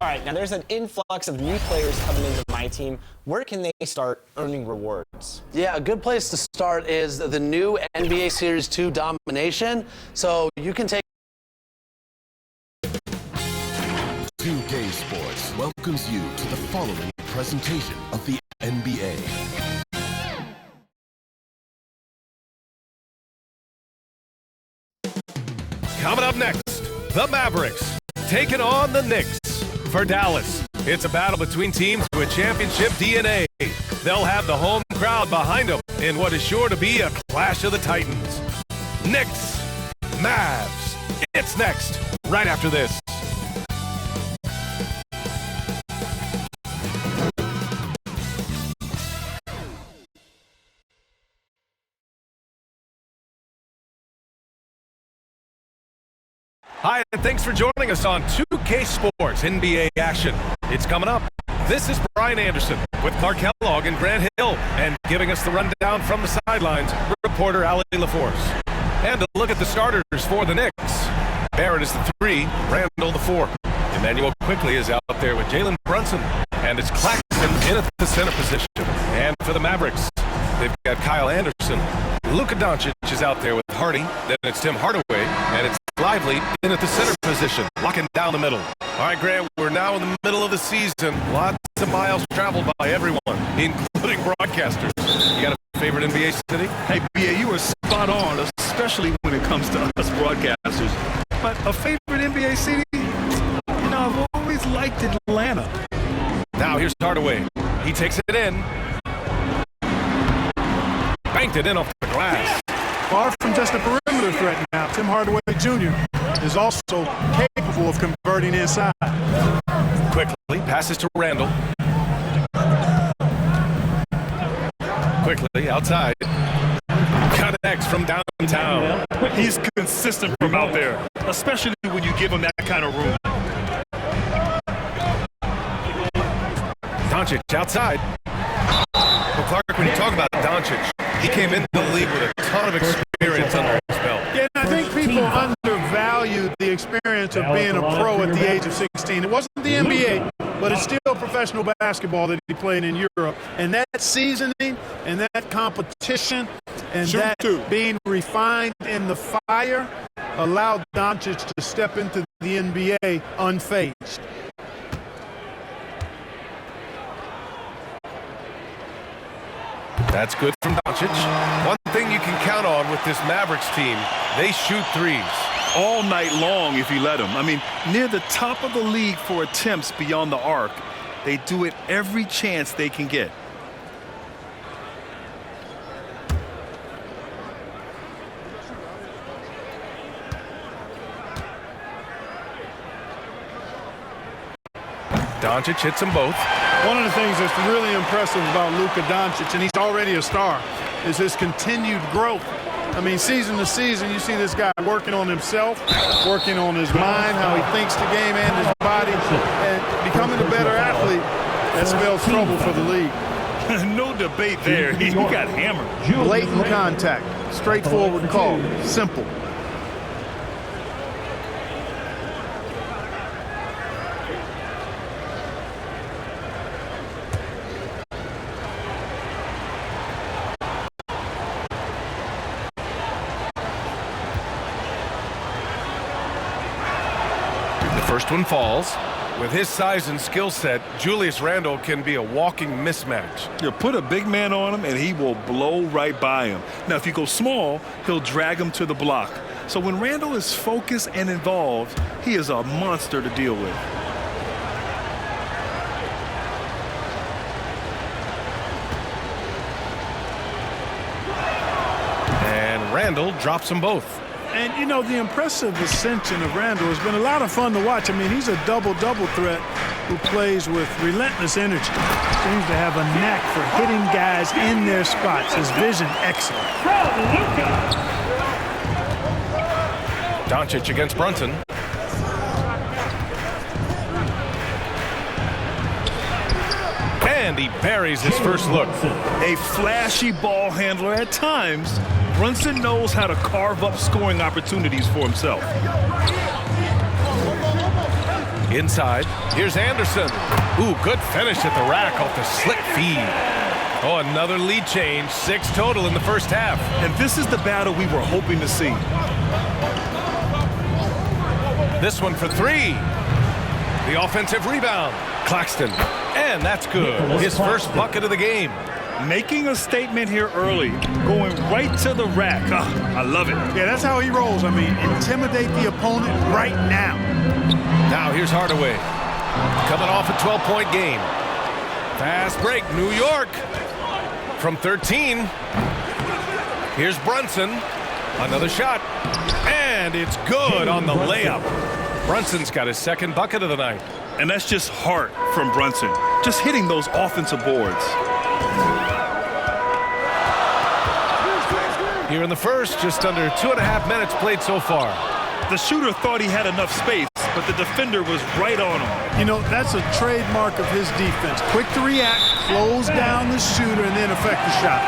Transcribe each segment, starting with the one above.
All right, now there's an influx of new players coming into my team. Where can they start earning rewards? Yeah, a good place to start is the new NBA Series 2 Domination. So you can take 2K Sports welcomes you to the following presentation of the NBA. Coming up next, the Mavericks taking on the Knicks. For Dallas, it's a battle between teams with championship DNA. They'll have the home crowd behind them in what is sure to be a clash of the Titans. Knicks, Mavs. It's next, right after this. Hi, and thanks for joining us on 2K Sports NBA Action. It's coming up. This is Brian Anderson with Clark Kellogg and Grant Hill, and giving us the rundown from the sidelines, reporter Allie LaForce. And a look at the starters for the Knicks. Barrett is the 3, Randall the 4. Emmanuel Quickley is out there with Jalen Brunson, and it's Claxton in at the center position. And for the Mavericks, they've got Kyle Anderson. Luka Doncic is out there with Hardy. Then it's Tim Hardaway, and it's Lively in at the center position, locking down the middle. All right, Grant, we're now in the middle of the season. Lots of miles traveled by everyone, including broadcasters. You got a favorite NBA city? Hey, BA, you were spot on, especially when it comes to us broadcasters. But a favorite NBA city? You know, I've always liked Atlanta. Now here's Hardaway. He takes it in. Banked it in off the glass. Far from just a perimeter threat now, Tim Hardaway Jr. is also capable of converting inside. Quickly passes to Randall. Quickly outside. Connects from downtown. He's consistent from out there, especially when you give him that kind of room. Doncic outside. Well, Clark, when you talk about Doncic, he came into the league with a ton of experience under his belt. Yeah, I think people undervalue the experience of being a pro at the age of 16. It wasn't the NBA, but it's still professional basketball that he played in Europe. And that seasoning and that competition and that being refined in the fire allowed Doncic to step into the NBA unfazed. That's good from Doncic. One thing you can count on with this Mavericks team, they shoot threes. All night long if you let them. I mean, near the top of the league for attempts beyond the arc. They do it every chance they can get. Doncic hits them both. One of the things that's really impressive about Luka Doncic, and he's already a star, is his continued growth. I mean, season to season, you see this guy working on himself, working on his mind, how he thinks the game and his body, and becoming a better athlete. That spells trouble for the league. No debate there. He got hammered. Blatant contact. Straightforward call. Simple. First one falls. With his size and skill set, Julius Randle can be a walking mismatch. You put a big man on him, and he will blow right by him. Now, if you go small, he'll drag him to the block. So when Randle is focused and involved, he is a monster to deal with. And Randle drops them both. And, you know, the impressive ascension of Randle has been a lot of fun to watch. I mean, he's a double-double threat who plays with relentless energy. Seems to have a knack for hitting guys in their spots. His vision, excellent. Doncic against Brunson. And he buries his first look. A flashy ball handler at times. Brunson knows how to carve up scoring opportunities for himself. Inside, here's Anderson. Ooh, good finish at the rack off the slick feed. Oh, another lead change, 6 total in the first half. And this is the battle we were hoping to see. This one for 3. The offensive rebound. Claxton, and that's good. His first bucket of the game. Making a statement here early, going right to the rack. I love it. Yeah, that's how he rolls. I mean, intimidate the opponent right now. Now here's Hardaway. Coming off a 12-point game. Fast break, New York. From 13. Here's Brunson. Another shot. And it's good on the layup. Brunson's got his second bucket of the night. And that's just heart from Brunson. Just hitting those offensive boards. Here in the first, just under 2.5 minutes played so far. The shooter thought he had enough space, but the defender was right on him. You know, that's a trademark of his defense. Quick to react, close down the shooter, and then affect the shot.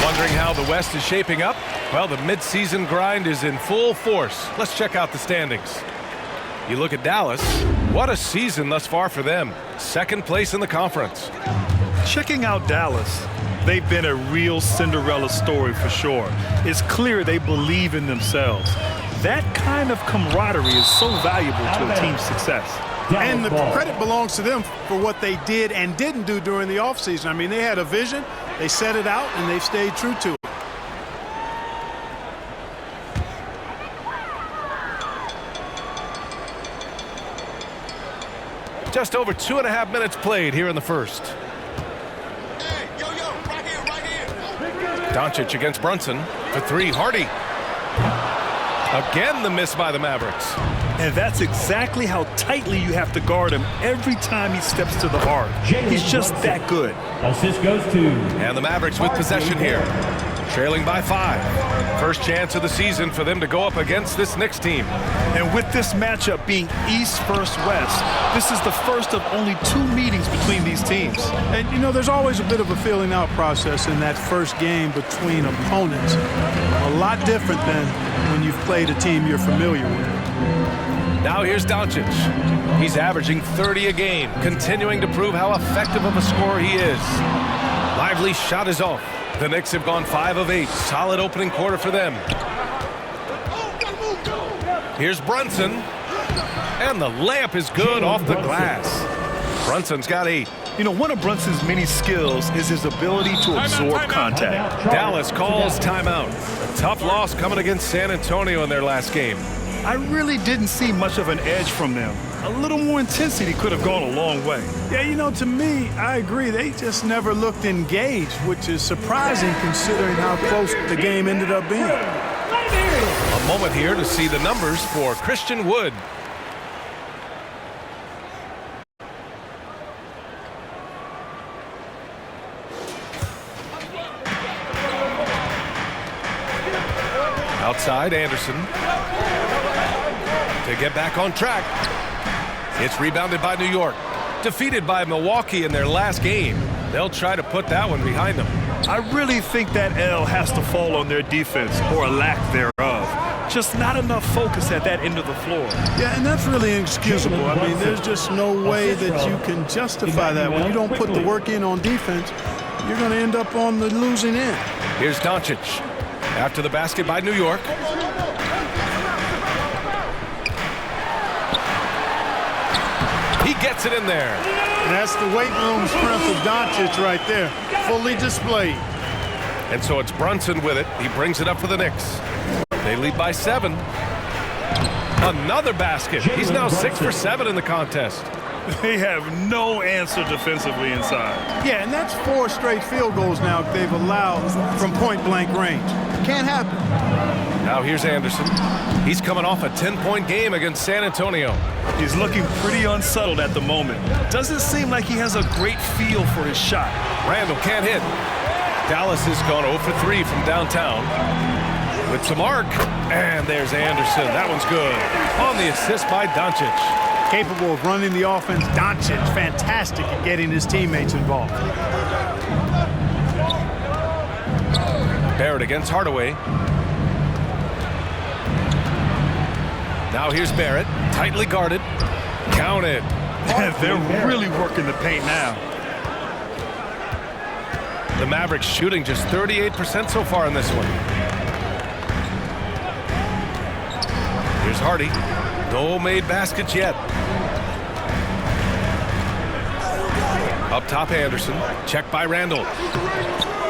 Wondering how the West is shaping up? Well, the midseason grind is in full force. Let's check out the standings. You look at Dallas. What a season thus far for them. Second place in the conference. Checking out Dallas, they've been a real Cinderella story for sure. It's clear they believe in themselves. That kind of camaraderie is so valuable to a team's success. And the credit belongs to them for what they did and didn't do during the offseason. I mean, they had a vision, they set it out, and they've stayed true to it. Just over 2.5 minutes played here in the first. Doncic against Brunson for 3. Hardy. Again, the miss by the Mavericks. And that's exactly how tightly you have to guard him every time he steps to the arc. He's just that good. Assist goes to. And the Mavericks with possession here. Trailing by 5. First chance of the season for them to go up against this Knicks team. And with this matchup being East versus West, this is the first of only 2 meetings between these teams. And, you know, there's always a bit of a feeling out process in that first game between opponents. A lot different than when you've played a team you're familiar with. Now here's Doncic. He's averaging 30 a game, continuing to prove how effective of a scorer he is. Lively shot is off. The Knicks have gone 5 of 8. Solid opening quarter for them. Here's Brunson. And the layup is good off the glass. Brunson's got 8. You know, one of Brunson's many skills is his ability to absorb contact. Dallas calls timeout. A tough loss coming against San Antonio in their last game. I really didn't see much of an edge from them. A little more intensity could have gone a long way. Yeah, you know, to me, I agree. They just never looked engaged, which is surprising considering how close the game ended up being. A moment here to see the numbers for Christian Wood. Outside, Anderson. To get back on track. It's rebounded by New York. Defeated by Milwaukee in their last game. They'll try to put that one behind them. I really think that L has to fall on their defense, or a lack thereof. Just not enough focus at that end of the floor. Yeah, and that's really inexcusable. I mean, there's just no way that you can justify that. When you don't put the work in on defense, you're going to end up on the losing end. Here's Doncic. After the basket by New York. He gets it in there. And that's the weight room strength of Doncic right there. Fully displayed. And so it's Brunson with it. He brings it up for the Knicks. They lead by 7. Another basket. He's now 6 for 7 in the contest. They have no answer defensively inside. Yeah, and that's 4 straight field goals now they've allowed from point-blank range. Can't happen. Now here's Anderson. He's coming off a 10-point game against San Antonio. He's looking pretty unsettled at the moment. Doesn't seem like he has a great feel for his shot. Randall can't hit. Dallas has gone 0 for 3 from downtown. With some arc. And there's Anderson. That one's good. On the assist by Doncic. Capable of running the offense. Doncic, fantastic at getting his teammates involved. Barrett against Hardaway. Now here's Barrett, tightly guarded. Counted. They're really working the paint now. The Mavericks shooting just 38% so far in this one. Here's Hardy. No made baskets yet. Up top, Anderson. Checked by Randall.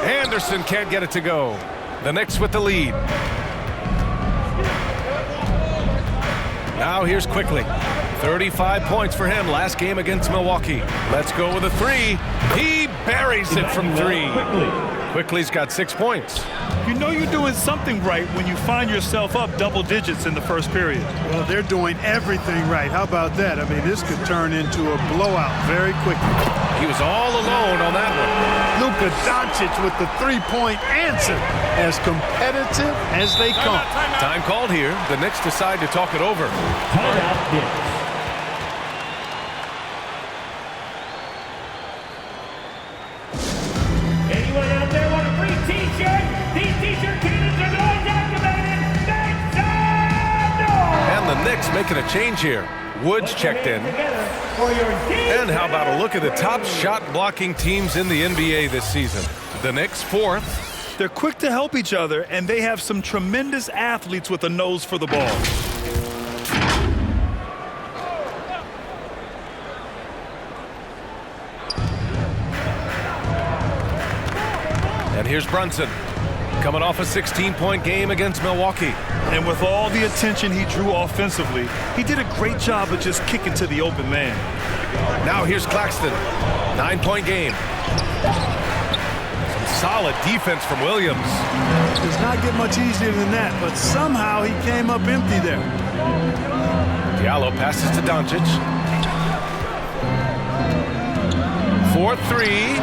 Anderson can't get it to go. The Knicks with the lead. Now here's Quickly. 35 points for him last game against Milwaukee. Let's go with a three. He buries it from three. Quickly's got 6 points. You know you're doing something right when you find yourself up double digits in the first period. Well, they're doing everything right. How about that? I mean, this could turn into a blowout very quickly. He was all alone on that one. Luka Doncic with the three-point answer, as competitive as they come. Time called here. The Knicks decide to talk it over. Timeout, Knicks. Anyone out there want a free T-shirt? These T-shirt cannons are going activated. Make some noise! And the Knicks making a change here. Woods checked in. And how about a look at the top shot blocking teams in the NBA this season? The Knicks 4th. They're quick to help each other, and they have some tremendous athletes with a nose for the ball. And here's Brunson, coming off a 16-point game against Milwaukee. And with all the attention he drew offensively, he did a great job of just kicking to the open man. Now here's Claxton, 9-point game. Some solid defense from Williams. Does not get much easier than that, but somehow he came up empty there. Diallo passes to Doncic. 4-3.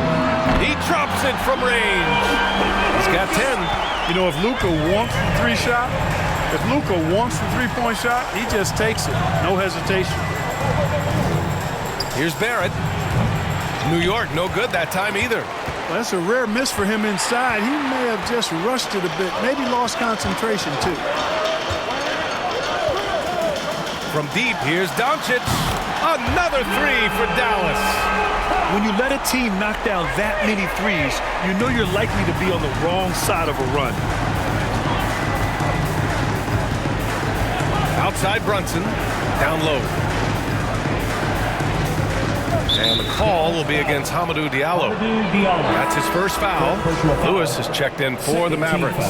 He drops it from range. He's got 10. You know, if Luka wants the three-point shot, he just takes it. No hesitation. Here's Barrett. New York, no good that time either. Well, that's a rare miss for him inside. He may have just rushed it a bit, maybe lost concentration too. From deep, here's Doncic. Another three for Dallas. When you let a team knock down that many threes, you know you're likely to be on the wrong side of a run. Outside Brunson, down low. And the call will be against Hamidou Diallo. That's his first foul. Lewis has checked in for the Mavericks.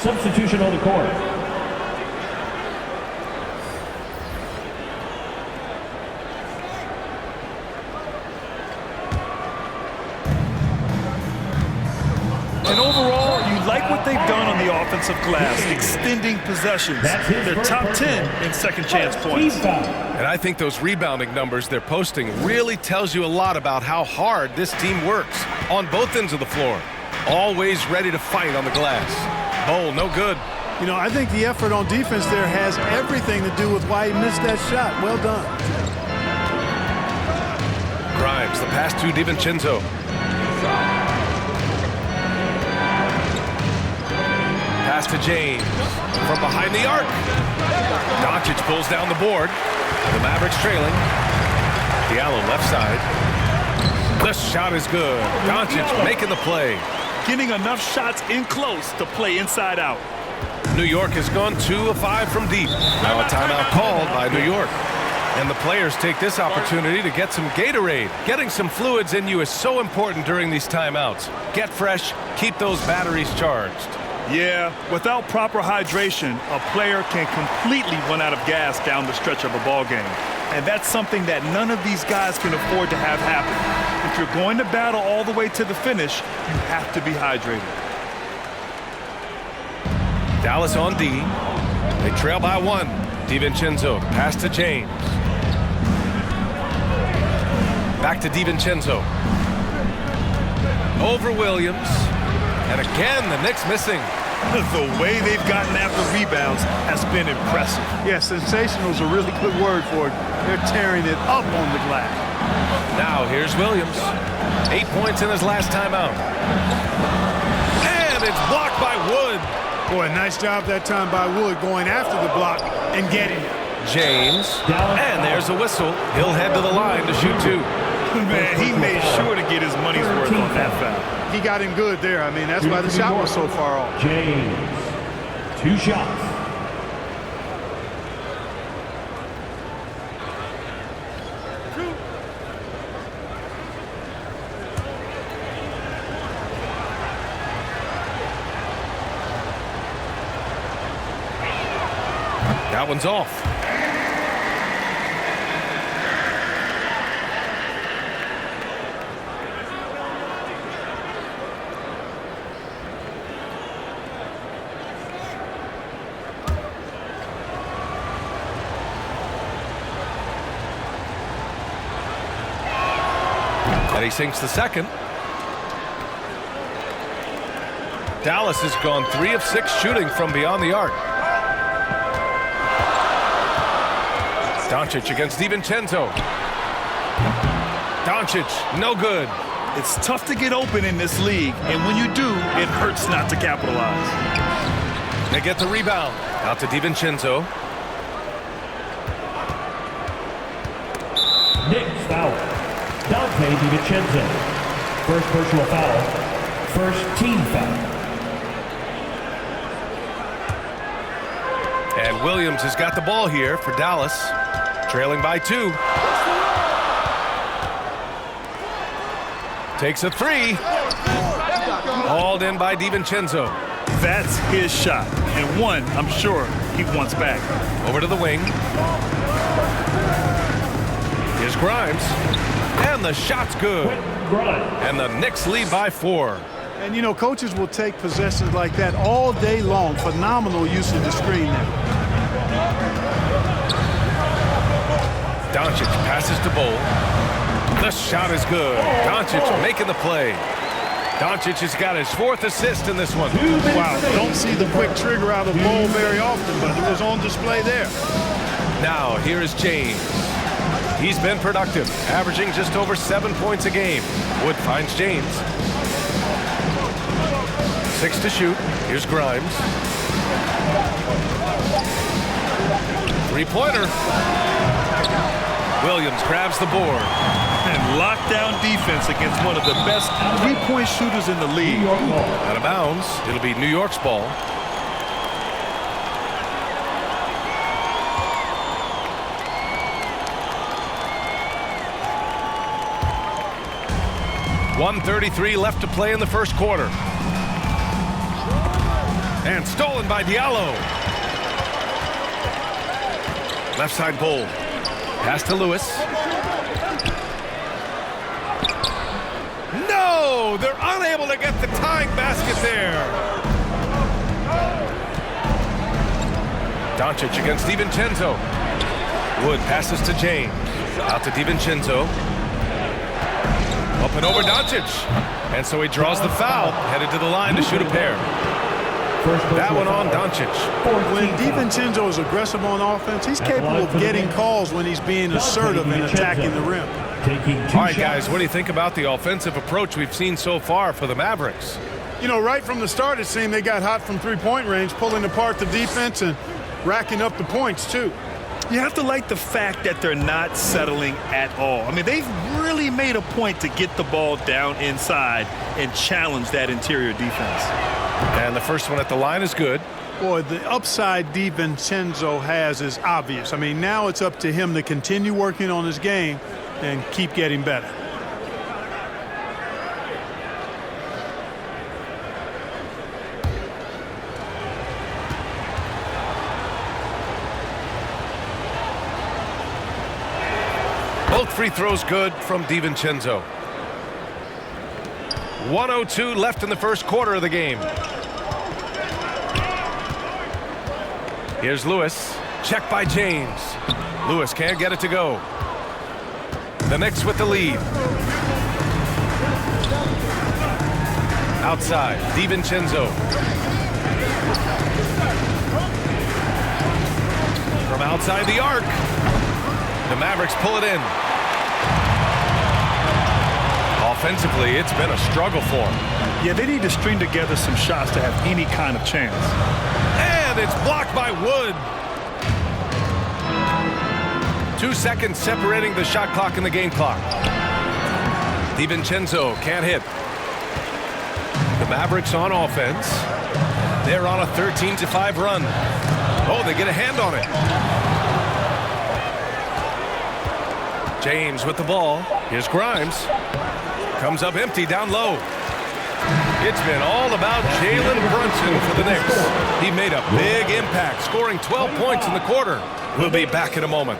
Substitution on the court. And overall, you like what they've done on the offensive glass, extending possessions. They're top 10 in second chance points. And I think those rebounding numbers they're posting really tells you a lot about how hard this team works on both ends of the floor. Always ready to fight on the glass. Bowl, no good. You know, I think the effort on defense there has everything to do with why he missed that shot. Well done. Grimes, the pass to DiVincenzo. Pass to James from behind the arc. Doncic pulls down the board. The Mavericks trailing. Diallo left side. The shot is good. Doncic making the play. Getting enough shots in close to play inside out. New York has gone 2 of 5 from deep. Now a timeout called by New York. And the players take this opportunity to get some Gatorade. Getting some fluids in you is so important during these timeouts. Get fresh, keep those batteries charged. Yeah, without proper hydration, a player can completely run out of gas down the stretch of a ball game. And that's something that none of these guys can afford to have happen. If you're going to battle all the way to the finish, you have to be hydrated. Dallas on D. They trail by 1. DiVincenzo, pass to James. Back to DiVincenzo. Over Williams. And again, the Knicks missing. The way they've gotten after rebounds has been impressive. Yeah, sensational is a really good word for it. They're tearing it up on the glass. Now here's Williams. 8 points in his last timeout. And it's blocked by Wood. Boy, nice job that time by Wood going after the block and getting it. James, and there's a whistle. He'll head to the line to shoot two. Man, he made sure to get his money's worth on that foul. He got him good there. I mean, that's why the shot was so far off. James, 2 shots. That one's off. And he sinks the second. Dallas has gone 3 of 6 shooting from beyond the arc. Doncic against DiVincenzo. Doncic, no good. It's tough to get open in this league, and when you do, it hurts not to capitalize. They get the rebound. Out to DiVincenzo. Knicks foul. Dante DiVincenzo. First personal foul. First team foul. And Williams has got the ball here for Dallas. Trailing by 2. Takes a 3. Hauled in by DiVincenzo. That's his shot, and one I'm sure he wants back. Over to the wing. Here's Grimes. And the shot's good. And the Knicks lead by 4. And, you know, coaches will take possessions like that all day long. Phenomenal use of the screen there. Doncic passes to Bowl. The shot is good. Doncic making the play. Doncic has got his 4th assist in this one. Wow, don't see the quick trigger out of Bowl very often, but it was on display there. Now, here is James. He's been productive, averaging just over 7 points a game. Wood finds James. 6 to shoot. Here's Grimes. 3-pointer. Williams grabs the board. And lockdown defense against one of the best three-point shooters in the league. Out of bounds. It'll be New York's ball. .133 left to play in the first quarter. And stolen by Diallo. Left side Bowl. Pass to Lewis. No! They're unable to get the tying basket there. Doncic against DiVincenzo. Wood passes to James. Out to DiVincenzo. Up and over Doncic. And so he draws the foul. Headed to the line to shoot a pair. That one on Doncic. When DiVincenzo is aggressive on offense, he's capable of getting calls when he's being assertive and attacking the rim. All right, guys, what do you think about the offensive approach we've seen so far for the Mavericks? You know, right from the start, it seemed they got hot from three-point range, pulling apart the defense and racking up the points, too. You have to like the fact that they're not settling at all. I mean, they've really made a point to get the ball down inside and challenge that interior defense. And the first one at the line is good. Boy, the upside DiVincenzo has is obvious. I mean, now it's up to him to continue working on his game and keep getting better. Both free throws good from DiVincenzo. 1:02 left in the first quarter of the game. Here's Lewis. Check by James. Lewis can't get it to go. The Knicks with the lead. Outside, DiVincenzo. From outside the arc. The Mavericks pull it in. offensively, it's been a struggle for them. Yeah, they need to string together some shots to have any kind of chance. And it's blocked by Wood. 2 seconds separating the shot clock and the game clock. DiVincenzo can't hit. The Mavericks on offense. They're on a 13-5 run. Oh, they get a hand on it. James with the ball. Here's Grimes. Comes up empty down low. It's been all about Jalen Brunson for the Knicks. He made a big impact, scoring 12 points in the quarter. We'll be back in a moment.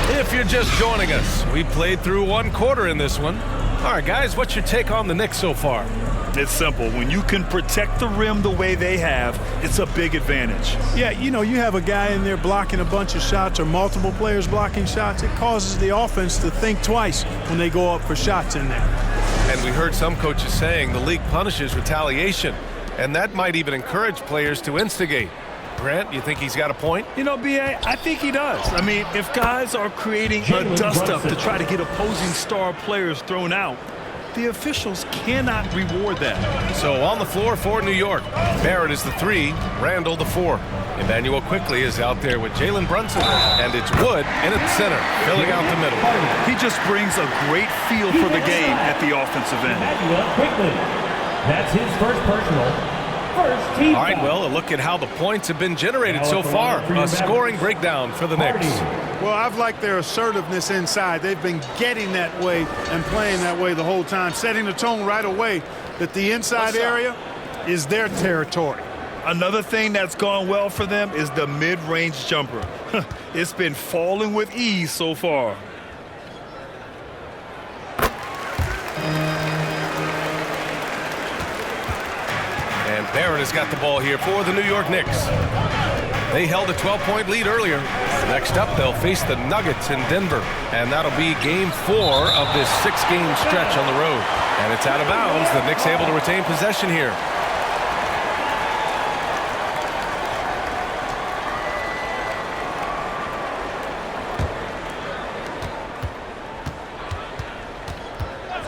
If you're just joining us, we played through one quarter in this one. All right, guys, what's your take on the Knicks so far? It's simple. When you can protect the rim the way they have, it's a big advantage. Yeah, you know, you have a guy in there blocking a bunch of shots or multiple players blocking shots. It causes the offense to think twice when they go up for shots in there. And we heard some coaches saying the league punishes retaliation, and that might even encourage players to instigate. Grant, you think he's got a point? You know, B.A., I think he does. I mean, if guys are creating a dust-up to try to get opposing star players thrown out, the officials cannot reward that. So on the floor for New York, Barrett is the 3, Randall the 4. Emmanuel quickly is out there with Jalen Brunson, and it's Wood in at center, filling out the middle. He just brings a great feel for the game at the offensive end. Quickly. That's his first personal. First team All right, well, a look at how the points have been generated so far. A scoring breakdown for the Knicks. Well, I've liked their assertiveness inside. They've been getting that way and playing that way the whole time, setting the tone right away that the inside area is their territory. Another thing that's gone well for them is the mid-range jumper. It's been falling with ease so far. And Barrett has got the ball here for the New York Knicks. They held a 12-point lead earlier. Next up, they'll face the Nuggets in Denver. And that'll be game 4 of this 6-game stretch on the road. And it's out of bounds. The Knicks able to retain possession here.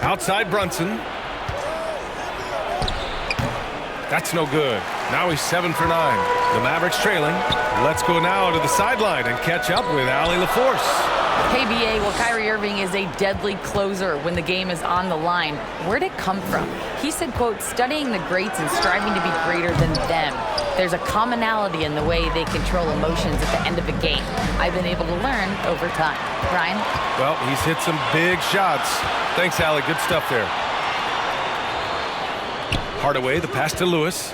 Outside Brunson. That's no good. Now he's 7 for 9. The Mavericks trailing. Let's go now to the sideline and catch up with Allie LaForce. Hey, BA, well, Kyrie Irving is a deadly closer when the game is on the line. Where'd it come from? He said, quote, studying the greats and striving to be greater than them. There's a commonality in the way they control emotions at the end of a game. I've been able to learn over time. Ryan? Well, he's hit some big shots. Thanks, Allie. Good stuff there. Hardaway, the pass to Lewis.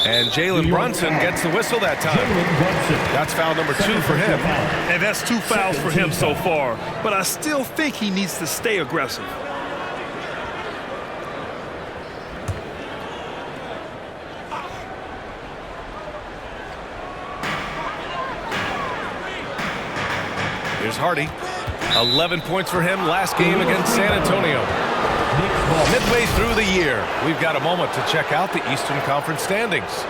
And Jalen Brunson gets the whistle that time. That's foul number 2 for him. And that's 2 fouls for him so far. But I still think he needs to stay aggressive. Here's Hardy. 11 points for him last game against San Antonio. Midway through the year, we've got a moment to check out the Eastern Conference standings.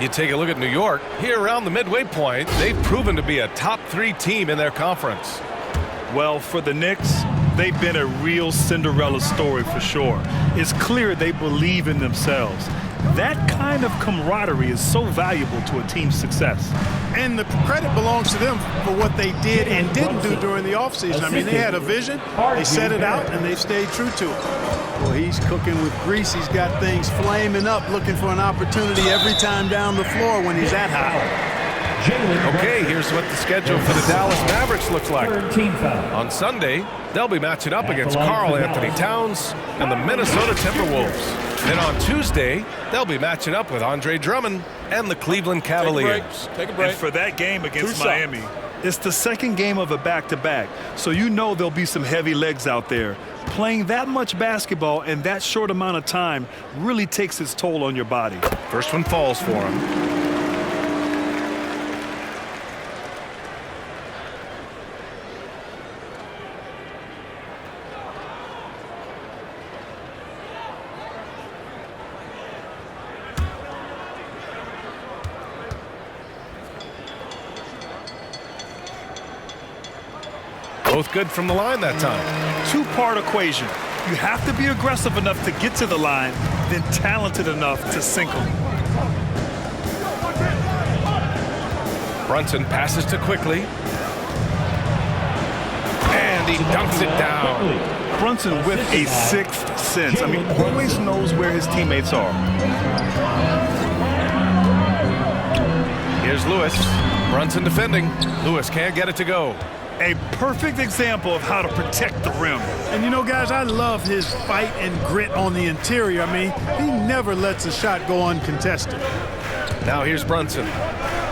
You take a look at New York. Here around the midway point, they've proven to be a top 3 team in their conference. Well, for the Knicks, they've been a real Cinderella story for sure. It's clear they believe in themselves. That kind of camaraderie is so valuable to a team's success. And the credit belongs to them for what they did and didn't do during the offseason. I mean, they had a vision, they set it out, and they stayed true to it. Well, he's cooking with grease. He's got things flaming up, looking for an opportunity every time down the floor when he's that high. Okay, here's what the schedule for the Dallas Mavericks looks like. On Sunday, they'll be matching up against Karl Anthony Towns and the Minnesota Timberwolves. Then on Tuesday, they'll be matching up with Andre Drummond and the Cleveland Cavaliers. And for that game against Miami, It's the second game of a back-to-back, so you know there'll be some heavy legs out there. Playing that much basketball in that short amount of time really takes its toll on your body. First one falls for him. Both good from the line that time. Two-part equation. You have to be aggressive enough to get to the line, then talented enough to sink them. Brunson passes to Quickly. And he dunks it down. Brunson with a sixth sense. I mean, always knows where his teammates are. Here's Lewis. Brunson defending. Lewis can't get it to go. A perfect example of how to protect the rim. And you know, guys, I love his fight and grit on the interior. I mean, he never lets a shot go uncontested. Now here's Brunson.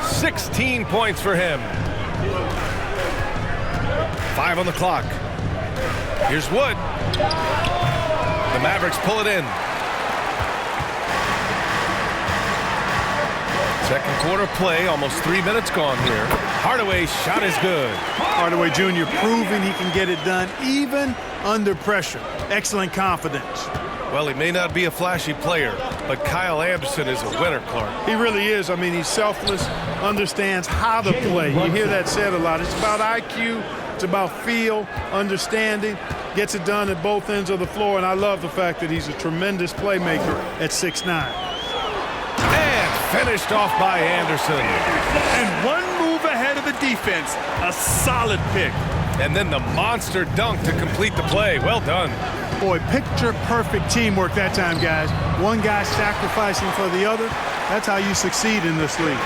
16 points for him. 5 on the clock. Here's Wood. The Mavericks pull it in. Second quarter play, almost 3 minutes gone here. Hardaway's shot is good. Hardaway Jr. proving he can get it done even under pressure. Excellent confidence. Well, he may not be a flashy player, but Kyle Anderson is a winner, Clark. He really is. I mean, he's selfless, understands how to play. You hear that said a lot. It's about IQ. It's about feel, understanding, gets it done at both ends of the floor, and I love the fact that he's a tremendous playmaker at 6'9". Finished off by Anderson. And one move ahead of the defense. A solid pick. And then the monster dunk to complete the play. Well done. Boy, picture-perfect teamwork that time, guys. One guy sacrificing for the other. That's how you succeed in this league.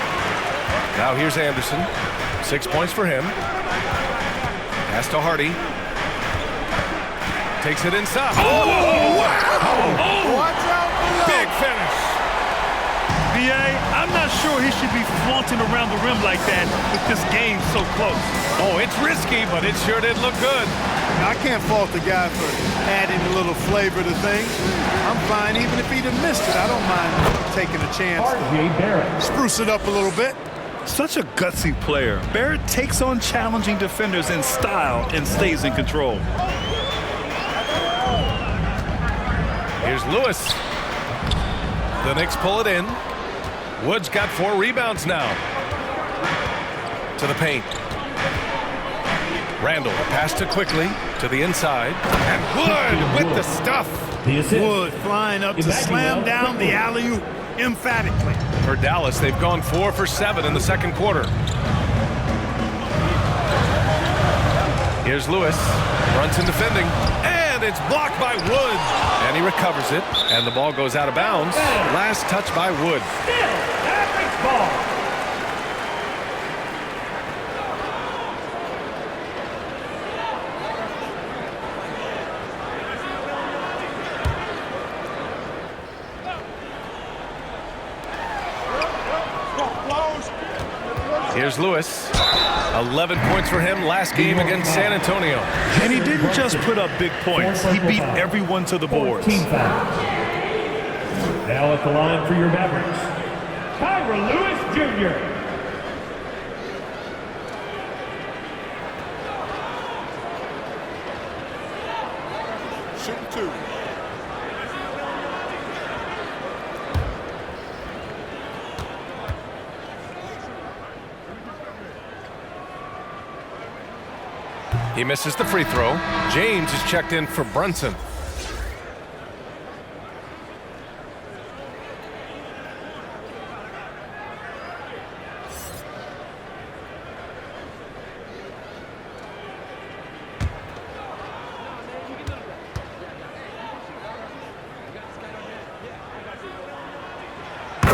Now here's Anderson. 6 points for him. Pass to Hardy. Takes it inside. Oh, wow! Oh, watch out below. Big finish. I'm not sure he should be flaunting around the rim like that with this game so close. Oh, it's risky, but it sure did look good. I can't fault the guy for adding a little flavor to things. I'm fine even if he'd have missed it. I don't mind taking a chance to spruce it up a little bit. Such a gutsy player. Barrett takes on challenging defenders in style and stays in control. Here's Lewis. The Knicks pull it in. Wood's got 4 rebounds now. To the paint. Randall, pass to Quickly to the inside. And Wood with the stuff. Wood flying up to slam down the alley-oop emphatically. For Dallas, they've gone 4 for 7 in the second quarter. Here's Lewis. Brunson defending. And it's blocked by Wood. And he recovers it. And the ball goes out of bounds. Last touch by Wood. Still, Mavericks ball. Here's Lewis. 11 points for him last game against San Antonio. And he didn't just put up big points. He beat everyone to the boards. Now at the line for your Mavericks, Kyra Lewis Jr. Shooting 2. He misses the free throw. James is checked in for Brunson.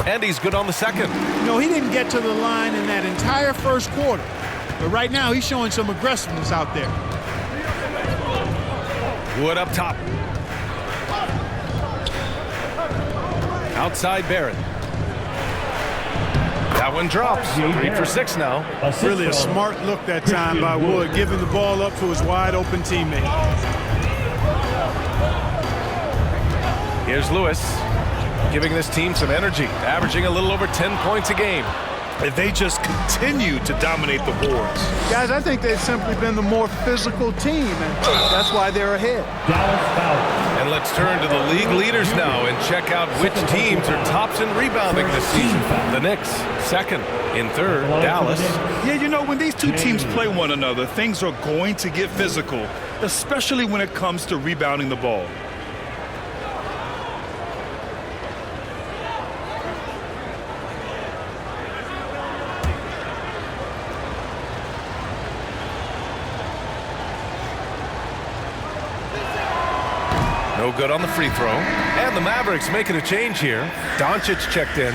And he's good on the second. No, he didn't get to the line in that entire first quarter. But right now, he's showing some aggressiveness out there. Wood up top. Outside Barrett. That one drops. 3 for 6 now. Really a smart look that time by Wood, giving the ball up to his wide-open teammate. Here's Lewis, giving this team some energy, averaging a little over 10 points a game. And they just continue to dominate the boards. Guys, I think they've simply been the more physical team, and that's why they're ahead. And let's turn to the league leaders now and check out which teams are tops in rebounding this season. The Knicks, second. In third, Dallas. Yeah, you know, when these two teams play one another, things are going to get physical, especially when it comes to rebounding the ball. No good on the free throw. And the Mavericks making a change here. Doncic checked in.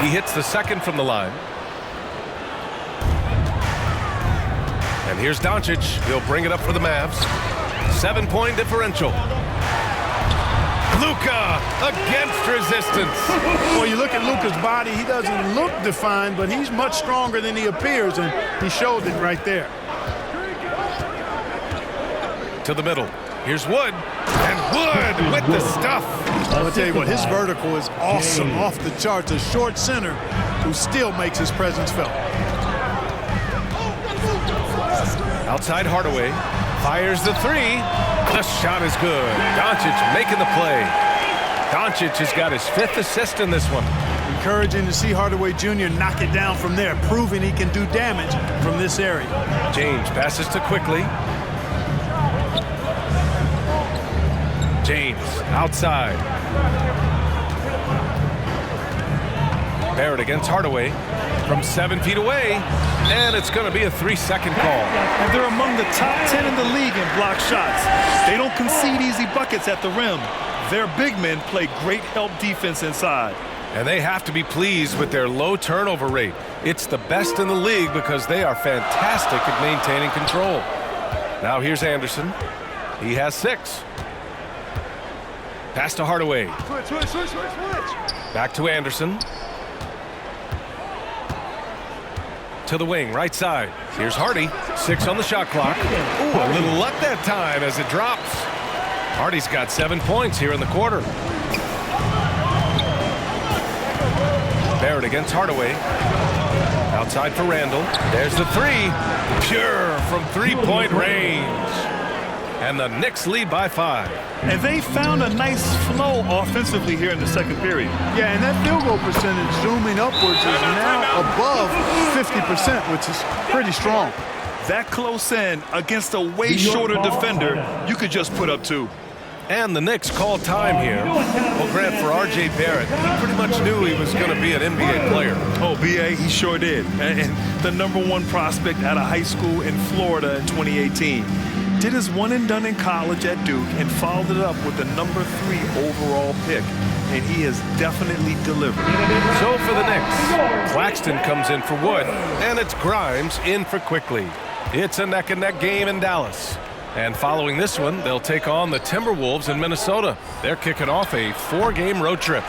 He hits the second from the line. And here's Doncic. He'll bring it up for the Mavs. 7-point differential. Luka against resistance. Well, you look at Luka's body, he doesn't look defined, but he's much stronger than he appears, and he showed it right there. To the middle. Here's Wood. And Wood with the stuff. I'll tell you what, his vertical is awesome, off the charts. A short center who still makes his presence felt. Outside Hardaway. Fires the three. The shot is good. Doncic making the play. Doncic has got his 5th assist in this one. Encouraging to see Hardaway Jr. knock it down from there, proving he can do damage from this area. James passes to Quickly. James outside. Barrett against Hardaway from 7 feet away, and it's going to be a 3-second call. And they're among the top 10 in the league in block shots. They don't concede easy buckets at the rim. Their big men play great help defense inside. And they have to be pleased with their low turnover rate. It's the best in the league because they are fantastic at maintaining control. Now here's Anderson. He has 6. Pass to Hardaway. Back to Anderson. To the wing, right side. Here's Hardy. 6 on the shot clock. Ooh, a little luck that time as it drops. Hardy's got 7 points here in the quarter. Barrett against Hardaway. Outside for Randall. There's the 3. Pure from 3-point range. And the Knicks lead by 5. And they found a nice flow offensively here in the second period. Yeah, and that field goal percentage zooming upwards is now above 50%, which is pretty strong. That close in against a way shorter defender, you could just put up 2. And the Knicks call time here. Well, Grant, for R.J. Barrett, he pretty much knew he was going to be an NBA player. Oh, B.A., he sure did. And the #1 prospect out of high school in Florida in 2018. Did his one and done in college at Duke and followed it up with the #3 overall pick. And he has definitely delivered. So for the Knicks, Claxton comes in for Wood, and it's Grimes in for Quickly. It's a neck-and-neck game in Dallas. And following this one, they'll take on the Timberwolves in Minnesota. They're kicking off a 4-game road trip.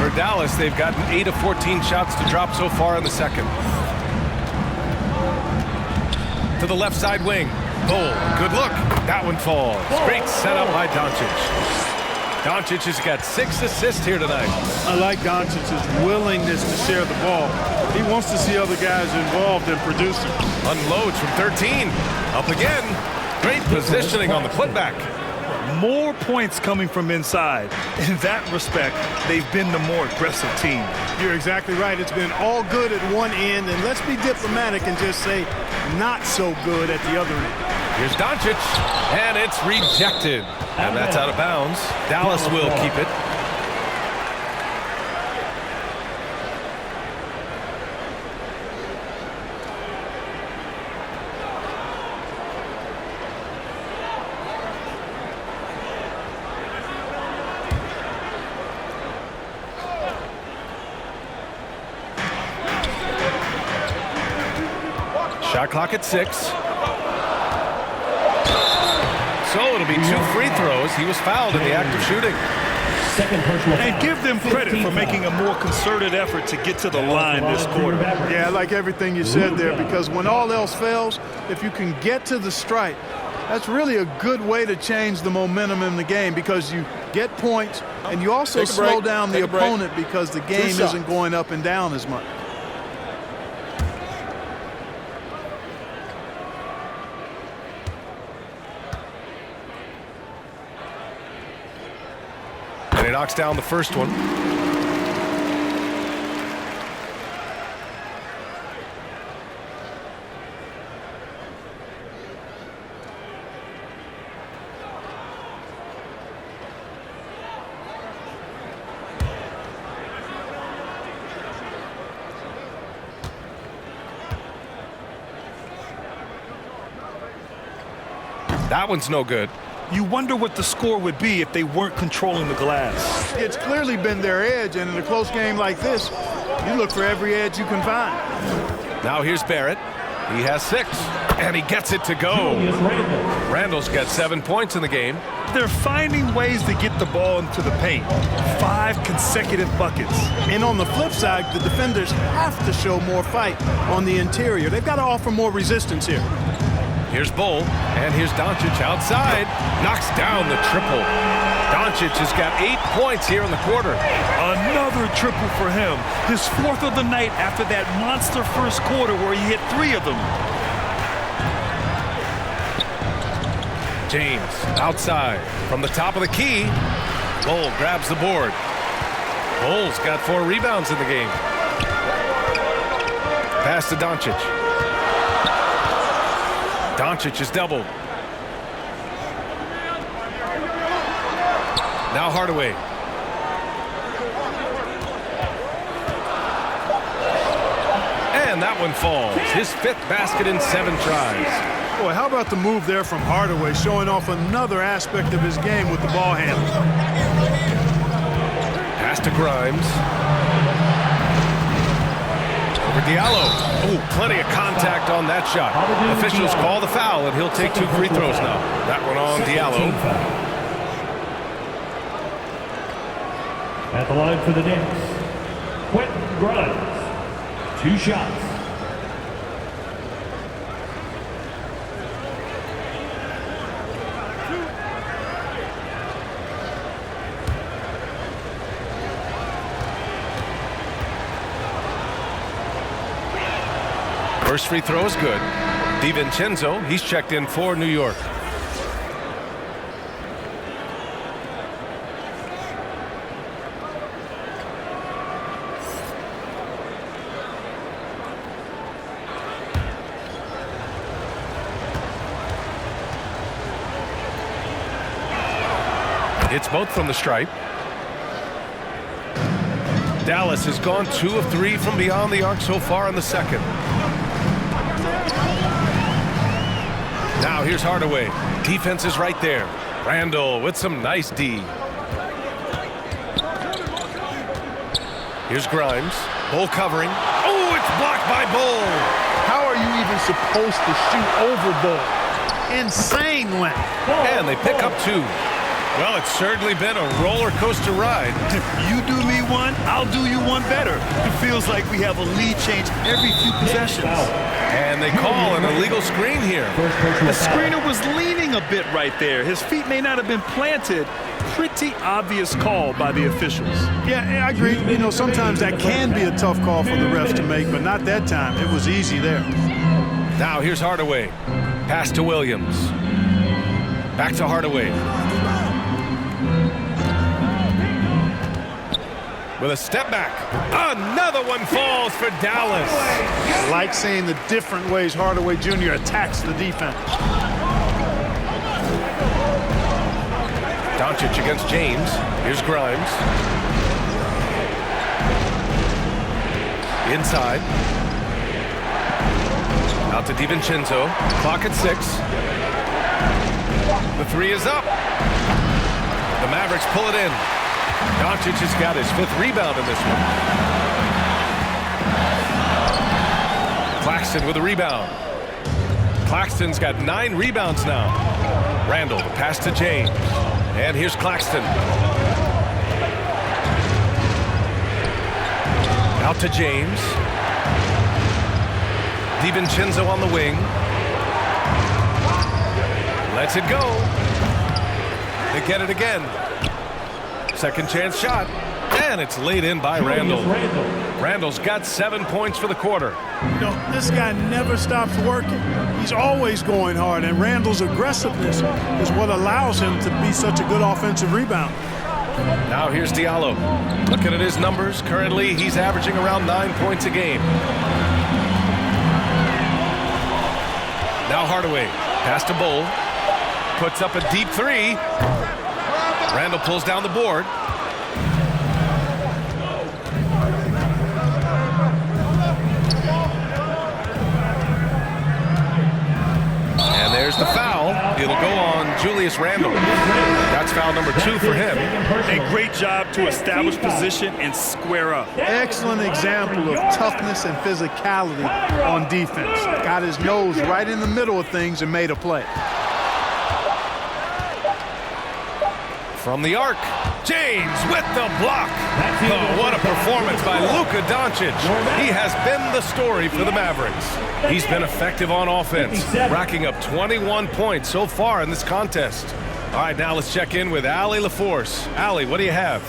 For Dallas, they've gotten 8 of 14 shots to drop so far in the second. To the left side wing. Cole, good look. That one falls. Great setup by Doncic. Doncic has got 6 assists here tonight. I like Doncic's willingness to share the ball. He wants to see other guys involved in producing. Unloads from 13. Up again. Great positioning on the putback. More points coming from inside. In that respect, they've been the more aggressive team. You're exactly right. It's been all good at one end, and let's be diplomatic and just say not so good at the other end. Here's Doncic, and it's rejected. And that's out of bounds. Dallas will keep it. Shot clock at 6. So it'll be 2 free throws. He was fouled in the act of shooting. And give them credit for making a more concerted effort to get to the line this quarter. Yeah, I like everything you said there, because when all else fails, if you can get to the stripe, that's really a good way to change the momentum in the game, because you get points and you also slow down the opponent because the game isn't going up and down as much. And he knocks down the first one. That one's no good. You wonder what the score would be if they weren't controlling the glass. It's clearly been their edge, and in a close game like this, you look for every edge you can find. Now here's Barrett. He has 6, and he gets it to go. Randall's got 7 points in the game. They're finding ways to get the ball into the paint. 5 consecutive buckets. And on the flip side, the defenders have to show more fight on the interior. They've got to offer more resistance here. Here's Bull, and here's Doncic outside. Knocks down the triple. Doncic has got 8 points here in the quarter. Another triple for him. His 4th of the night after that monster first quarter where he hit 3 of them. James outside from the top of the key. Bull grabs the board. Bull's got 4 rebounds in the game. Pass to Doncic. Doncic is doubled. Now Hardaway. And that one falls. His 5th basket in 7 tries. Boy, how about the move there from Hardaway, showing off another aspect of his game with the ball handle. Pass to Grimes. Over Diallo. Oh, plenty of contact on that shot. Officials call the foul, and he'll take 2 free throws now. That one on Diallo. At the line for the Knicks, Quentin Grimes. 2 shots. First free throw is good. DiVincenzo, he's checked in for New York. It's both from the stripe. Dallas has gone 2 of 3 from beyond the arc so far in the second. Now here's Hardaway. Defense is right there. Randall with some nice D. Here's Grimes. Bull covering. Oh, it's blocked by Bull. How are you even supposed to shoot over Bull? Insane length. And they pick up 2. Well, it's certainly been a roller coaster ride. You do me one, I'll do you one better. It feels like we have a lead change every few possessions. And they call an illegal screen here. The screener was leaning a bit right there. His feet may not have been planted. Pretty obvious call by the officials. Yeah, I agree. You know, sometimes that can be a tough call for the refs to make, but not that time. It was easy there. Now here's Hardaway. Pass to Williams. Back to Hardaway. With a step back. Another one falls for Dallas. I like seeing the different ways Hardaway Jr. attacks the defense. Doncic against James. Here's Grimes. Inside. Out to DiVincenzo. Clock at 6. The 3 is up. The Mavericks pull it in. Doncic has got his 5th rebound in this one. Claxton with a rebound. Claxton's got 9 rebounds now. Randall, the pass to James. And here's Claxton. Out to James. DiVincenzo on the wing. Lets it go. They get it again. Second chance shot. And it's laid in by Randall. Randall's got 7 points for the quarter. You know, this guy never stops working. He's always going hard, and Randall's aggressiveness is what allows him to be such a good offensive rebounder. Now here's Diallo. Looking at his numbers, currently he's averaging around 9 points a game. Now Hardaway, pass to Bull. Puts up a deep 3. Randall pulls down the board. And there's the foul. It'll go on Julius Randall. That's foul number 2 for him. A great job to establish position and square up. Excellent example of toughness and physicality on defense. Got his nose right in the middle of things and made a play. From the arc, James with the block. Oh, what a performance by Luka Doncic. He has been the story for the Mavericks. He's been effective on offense, racking up 21 points so far in this contest. All right, now let's check in with Allie LaForce. Allie, what do you have?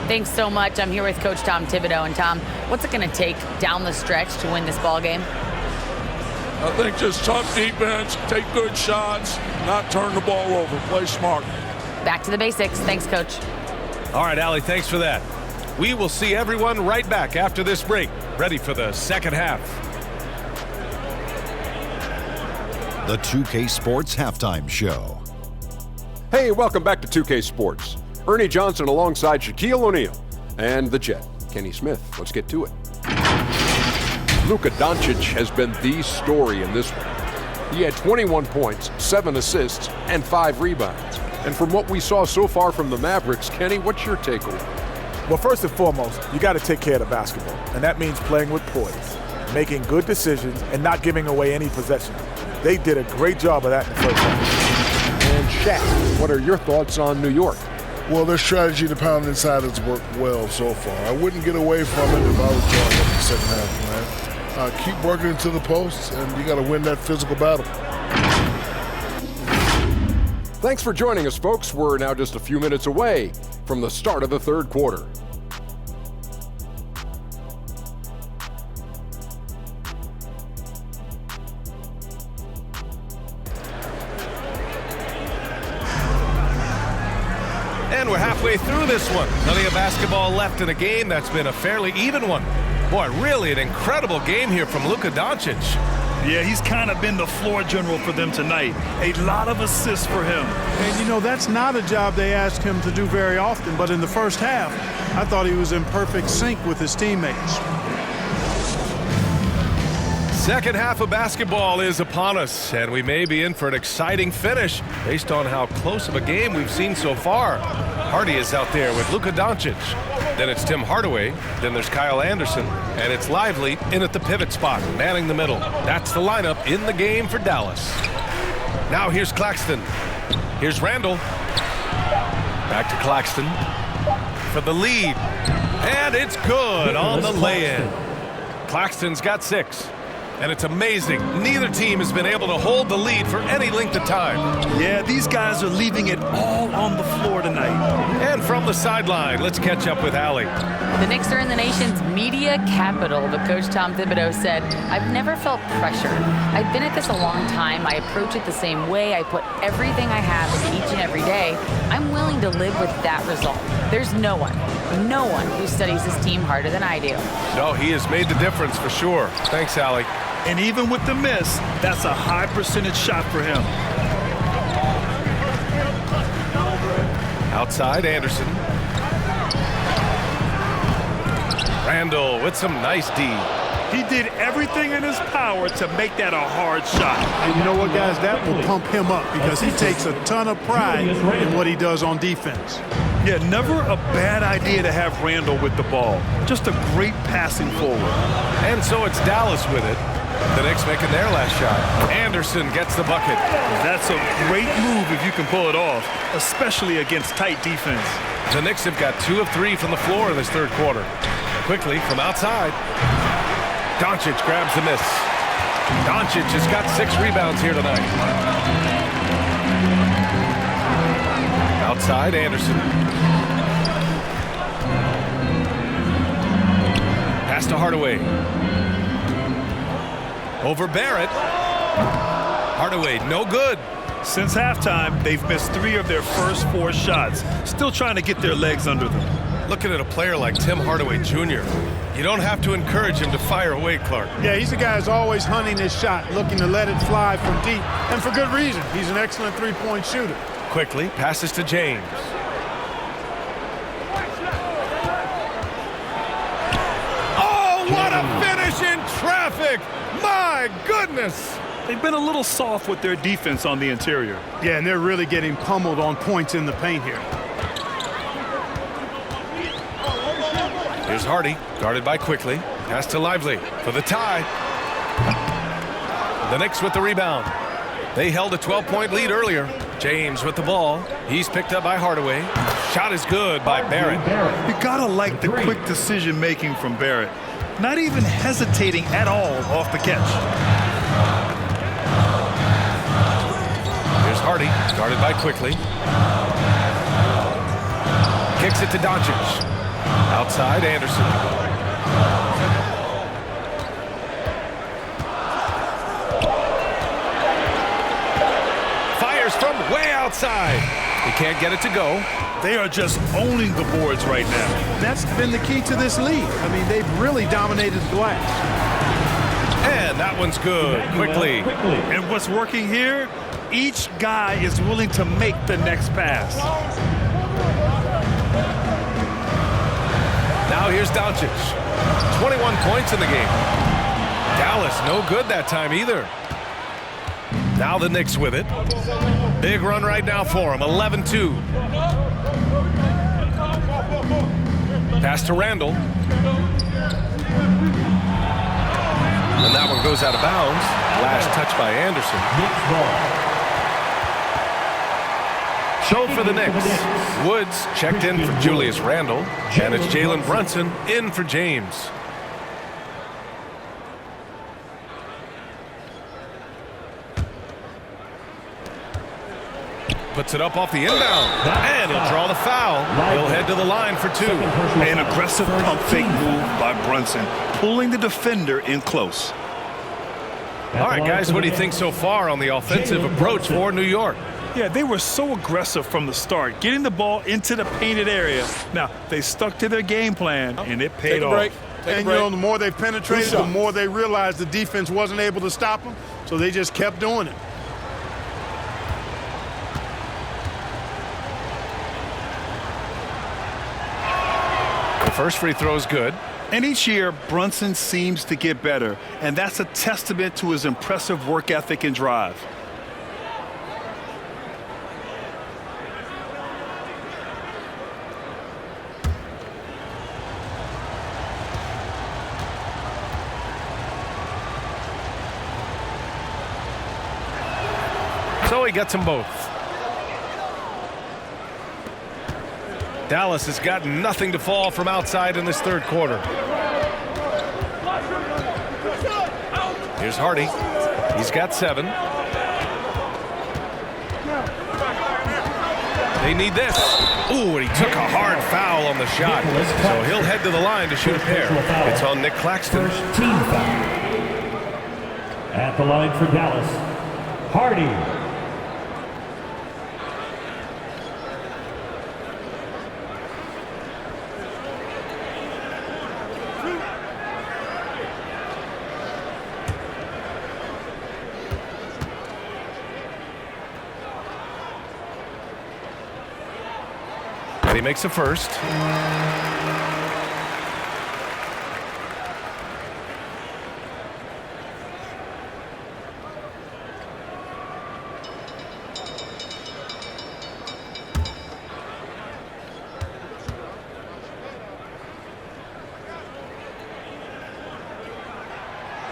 Thanks so much. I'm here with Coach Tom Thibodeau. And Tom, what's it going to take down the stretch to win this ball game? I think just tough defense, take good shots, not turn the ball over, play smart. Back to the basics. Thanks, Coach. All right, Allie, thanks for that. We will see everyone right back after this break, ready for the second half. The 2K Sports Halftime Show. Hey, welcome back to 2K Sports. Ernie Johnson alongside Shaquille O'Neal and the Jet, Kenny Smith. Let's get to it. Luka Doncic has been the story in this one. He had 21 points, 7 assists, and 5 rebounds. And from what we saw so far from the Mavericks, Kenny, what's your takeaway? Well, first and foremost, you got to take care of the basketball, and that means playing with poise, making good decisions, and not giving away any possession. They did a great job of that in the first half. And Shaq, what are your thoughts on New York? Well, their strategy to pound inside has worked well so far. I wouldn't get away from it if I was drawing up the second half plan. Keep working into the posts, and you got to win that physical battle. Thanks for joining us, folks. We're now just a few minutes away from the start of the third quarter. And we're halfway through this one. Plenty of basketball left in a game that's been a fairly even one. Boy, really an incredible game here from Luka Doncic. Yeah, he's kind of been the floor general for them tonight. A lot of assists for him. And, you know, that's not a job they asked him to do very often, but in the first half, I thought he was in perfect sync with his teammates. Second half of basketball is upon us, and we may be in for an exciting finish based on how close of a game we've seen so far. Hardy is out there with Luka Doncic. Then it's Tim Hardaway. Then there's Kyle Anderson. And it's Lively in at the pivot spot, manning the middle. That's the lineup in the game for Dallas. Now here's Claxton. Here's Randall. Back to Claxton for the lead. And it's good on the lay-in. Claxton's got 6. And it's amazing. Neither team has been able to hold the lead for any length of time. Yeah, these guys are leaving it all on the floor tonight. And from the sideline, let's catch up with Allie. The Knicks are in the nation's media capital, but Coach Tom Thibodeau said, I've never felt pressure. I've been at this a long time. I approach it the same way. I put everything I have in each and every day. I'm willing to live with that result. There's no one who studies this team harder than I do. No, he has made the difference for sure. Thanks, Allie. And even with the miss, that's a high percentage shot for him. Outside, Anderson. Randall with some nice D. He did everything in his power to make that a hard shot. And you know what, guys? That will pump him up because he takes a ton of pride in what he does on defense. Yeah, never a bad idea to have Randall with the ball. Just a great passing forward. And so it's Dallas with it. The Knicks making their last shot. Anderson gets the bucket. That's a great move if you can pull it off, especially against tight defense. The Knicks have got 2 of 3 from the floor in this third quarter. Quickly from outside. Doncic grabs the miss. Doncic has got 6 rebounds here tonight. Outside, Anderson. Pass to Hardaway. Over Barrett. Hardaway, no good. Since halftime, they've missed 3 of their first 4 shots. Still trying to get their legs under them. Looking at a player like Tim Hardaway Jr., you don't have to encourage him to fire away, Clark. Yeah, he's a guy who's always hunting his shot, looking to let it fly from deep, and for good reason. He's an excellent three-point shooter. Quickly passes to James. Oh, what a finish in traffic! My goodness! They've been a little soft with their defense on the interior. Yeah, and they're really getting pummeled on points in the paint here. Here's Hardy, guarded by Quickly. Pass to Lively for the tie. The Knicks with the rebound. They held a 12-point lead earlier. James with the ball. He's picked up by Hardaway. Shot is good by Barrett. You gotta like the quick decision-making from Barrett. Not even hesitating at all off the catch. Here's Hardy, guarded by Quickly. Kicks it to Doncic. Outside, Anderson. Fires from way outside. He can't get it to go. They are just owning the boards right now. That's been the key to this league. I mean, they've really dominated the glass. And that one's good. Quickly. And what's working here? Each guy is willing to make the next pass. Now here's Doncic. 21 points in the game. Dallas no good that time either. Now the Knicks with it. Big run right now for him. 11-2. Pass to Randall. And that one goes out of bounds. Last touch by Anderson. So for the Knicks, Woods checked in for Julius Randle, and it's Jalen Brunson in for James. Puts it up off the inbound, and he'll draw the foul. He'll head to the line for 2. An aggressive pump fake move by Brunson, pulling the defender in close. All right, guys, what do you think so far on the offensive approach for New York? Yeah, they were so aggressive from the start, getting the ball into the painted area. Now, they stuck to their game plan, and it paid off. And, you know, the more they penetrated, the more they realized the defense wasn't able to stop them, so they just kept doing it. The first free throw is good. And each year, Brunson seems to get better, and that's a testament to his impressive work ethic and drive. So he gets them both. Dallas has got nothing to fall from outside in this third quarter. Here's Hardy. He's got 7. They need this. Ooh, and he took a hard foul on the shot. So he'll head to the line to shoot a pair. It's on Nick Claxton. First team foul. At the line for Dallas, Hardy. He makes a first.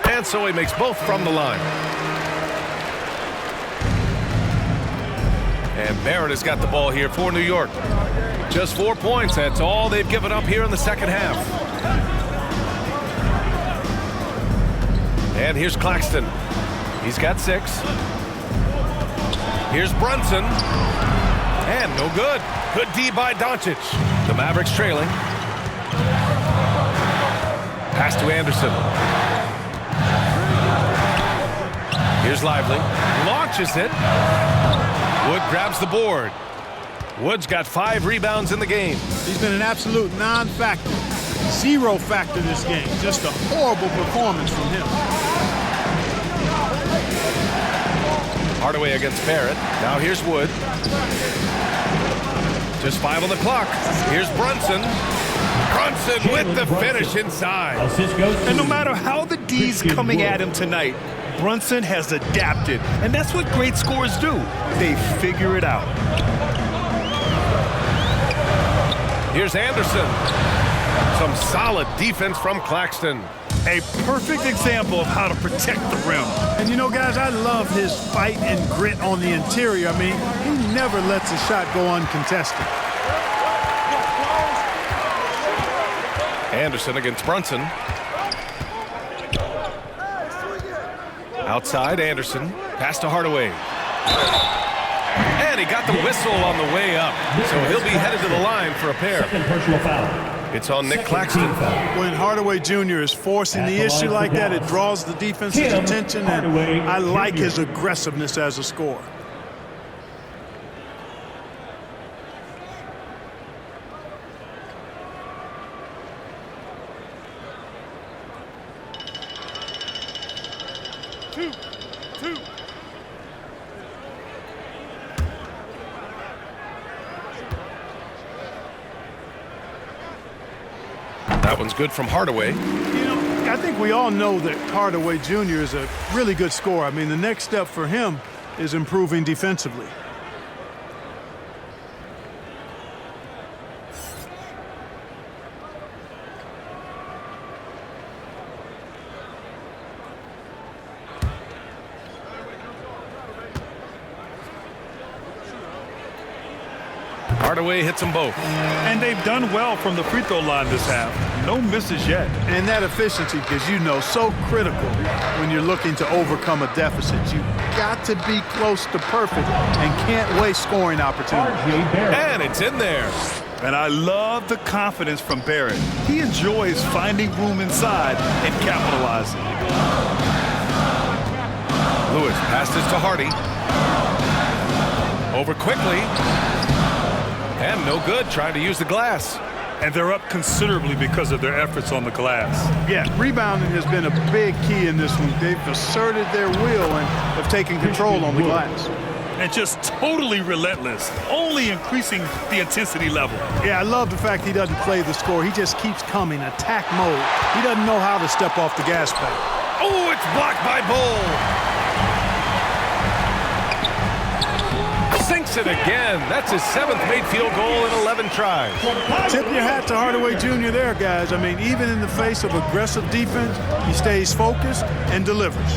And And so he makes both from the line. And Barrett has got the ball here for New York. Just 4 points. That's all they've given up here in the second half. And here's Claxton. He's got 6. Here's Brunson. And no good. Good D by Doncic. The Mavericks trailing. Pass to Anderson. Here's Lively. Launches it. Wood grabs the board. Wood's got 5 rebounds in the game. He's been an absolute non-factor. 0 factor this game. Just a horrible performance from him. Hardaway against Barrett. Now here's Wood. Just 5 on the clock. Here's Brunson. Brunson with the finish inside. And no matter how the D's coming at him tonight, Brunson has adapted. And that's what great scorers do. They figure it out. Here's Anderson. Some solid defense from Claxton. A perfect example of how to protect the rim. And you know, guys, I love his fight and grit on the interior. I mean, he never lets a shot go uncontested. Anderson against Brunson. Outside, Anderson. Pass to Hardaway. And he got the whistle on the way up. So he'll be headed to the line for a pair. Personal foul. It's on Nick Claxton. When Hardaway Jr. is forcing the issue like that, it draws the defense's attention, and I like his aggressiveness as a scorer. That one's good from Hardaway. You know, I think we all know that Hardaway Jr. is a really good scorer. I mean, the next step for him is improving defensively. Hardaway hits them both. And they've done well from the free throw line this half. No misses yet. And that efficiency, because you know, so critical when you're looking to overcome a deficit. You've got to be close to perfect and can't waste scoring opportunities. And it's in there. And I love the confidence from Barrett. He enjoys finding room inside and capitalizing. Lewis passes to Hardy. Over quickly. And no good, trying to use the glass. And they're up considerably because of their efforts on the glass. Yeah, rebounding has been a big key in this one. They've asserted their will and have taken control on the glass. And just totally relentless, only increasing the intensity level. Yeah, I love the fact he doesn't play the score. He just keeps coming, attack mode. He doesn't know how to step off the gas pedal. Oh, it's blocked by Bull. Sinks it again. That's his 7th made field goal in 11 tries. Tip your hat to Hardaway Jr. there, guys. I mean, even in the face of aggressive defense, he stays focused and delivers.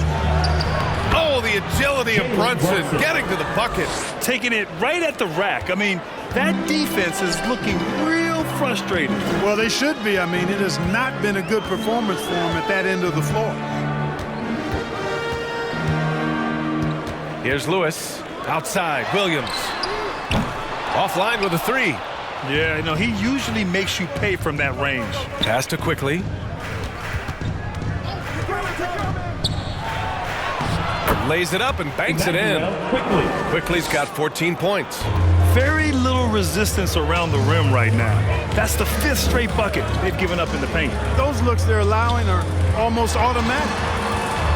Oh, the agility of Brunson getting to the bucket. Taking it right at the rack. I mean, that defense is looking real frustrated. Well, they should be. I mean, it has not been a good performance for him at that end of the floor. Here's Lewis. Outside, Williams. Offline with a 3. Yeah, you know, he usually makes you pay from that range. Pass to Quickly. Lays it up and banks it in. Quickly's got 14 points. Very little resistance around the rim right now. That's the 5th straight bucket they've given up in the paint. Those looks they're allowing are almost automatic.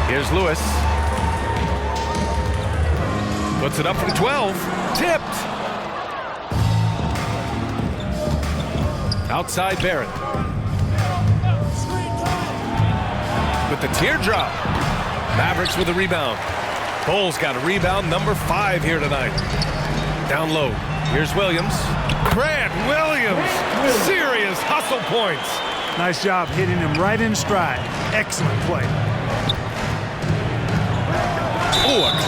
Here's Lewis. Puts it up from 12. Tipped. Outside Barrett. With the teardrop. Mavericks with a rebound. Bulls got a rebound, number 5 here tonight. Down low. Here's Williams. Grant Williams. Serious hustle points. Nice job hitting him right in stride. Excellent play.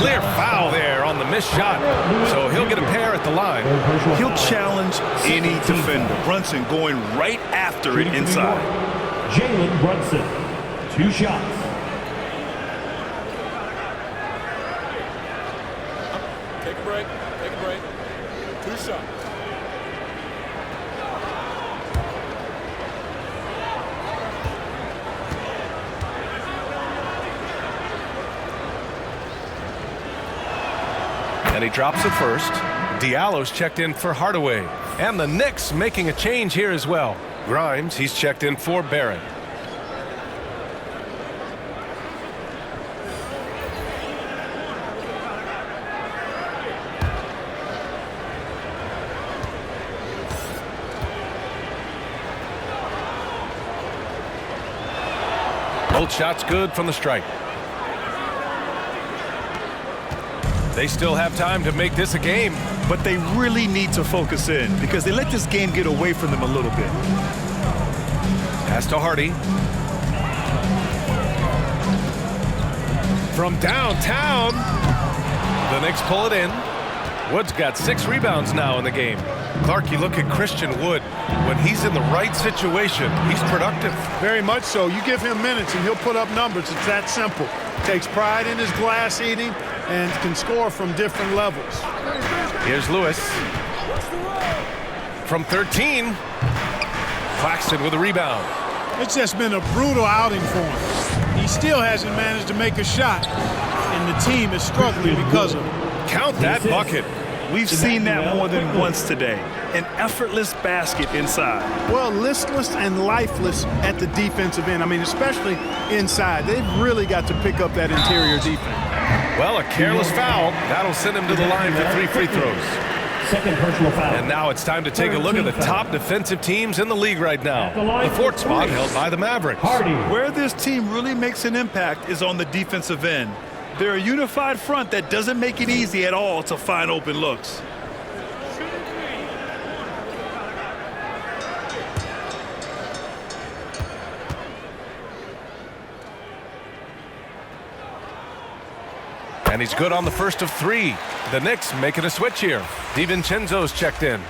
clear foul there on the missed shot. So he'll get a pair at the line. He'll challenge any defender. Brunson going right after it inside. Jalen Brunson, 2 shots. Take a break. Take a break. 2 shots. And he drops it first. Diallo's checked in for Hardaway. And the Knicks making a change here as well. Grimes, he's checked in for Barrett. Both shots good from the stripe. They still have time to make this a game. But they really need to focus in because they let this game get away from them a little bit. Pass to Hardy. From downtown. The Knicks pull it in. Wood's got 6 rebounds now in the game. Clark, you look at Christian Wood. When he's in the right situation, he's productive. Very much so. You give him minutes and he'll put up numbers. It's that simple. Takes pride in his glass eating and can score from different levels. Here's Lewis. From 13. Claxton with a rebound. It's just been a brutal outing for him. He still hasn't managed to make a shot, and the team is struggling because of it. Count that bucket. We've seen that more than once today. An effortless basket inside. Well, listless and lifeless at the defensive end. I mean, especially inside. They've really got to pick up that interior defense. Well, a careless foul. That'll send him to the line for 3 free throws. Second personal foul. And now it's time to take a look at the top defensive teams in the league right now. The 4th spot held by the Mavericks. Where this team really makes an impact is on the defensive end. They're a unified front that doesn't make it easy at all to find open looks. And he's good on the first of 3. The Knicks making a switch here. DiVincenzo's checked in.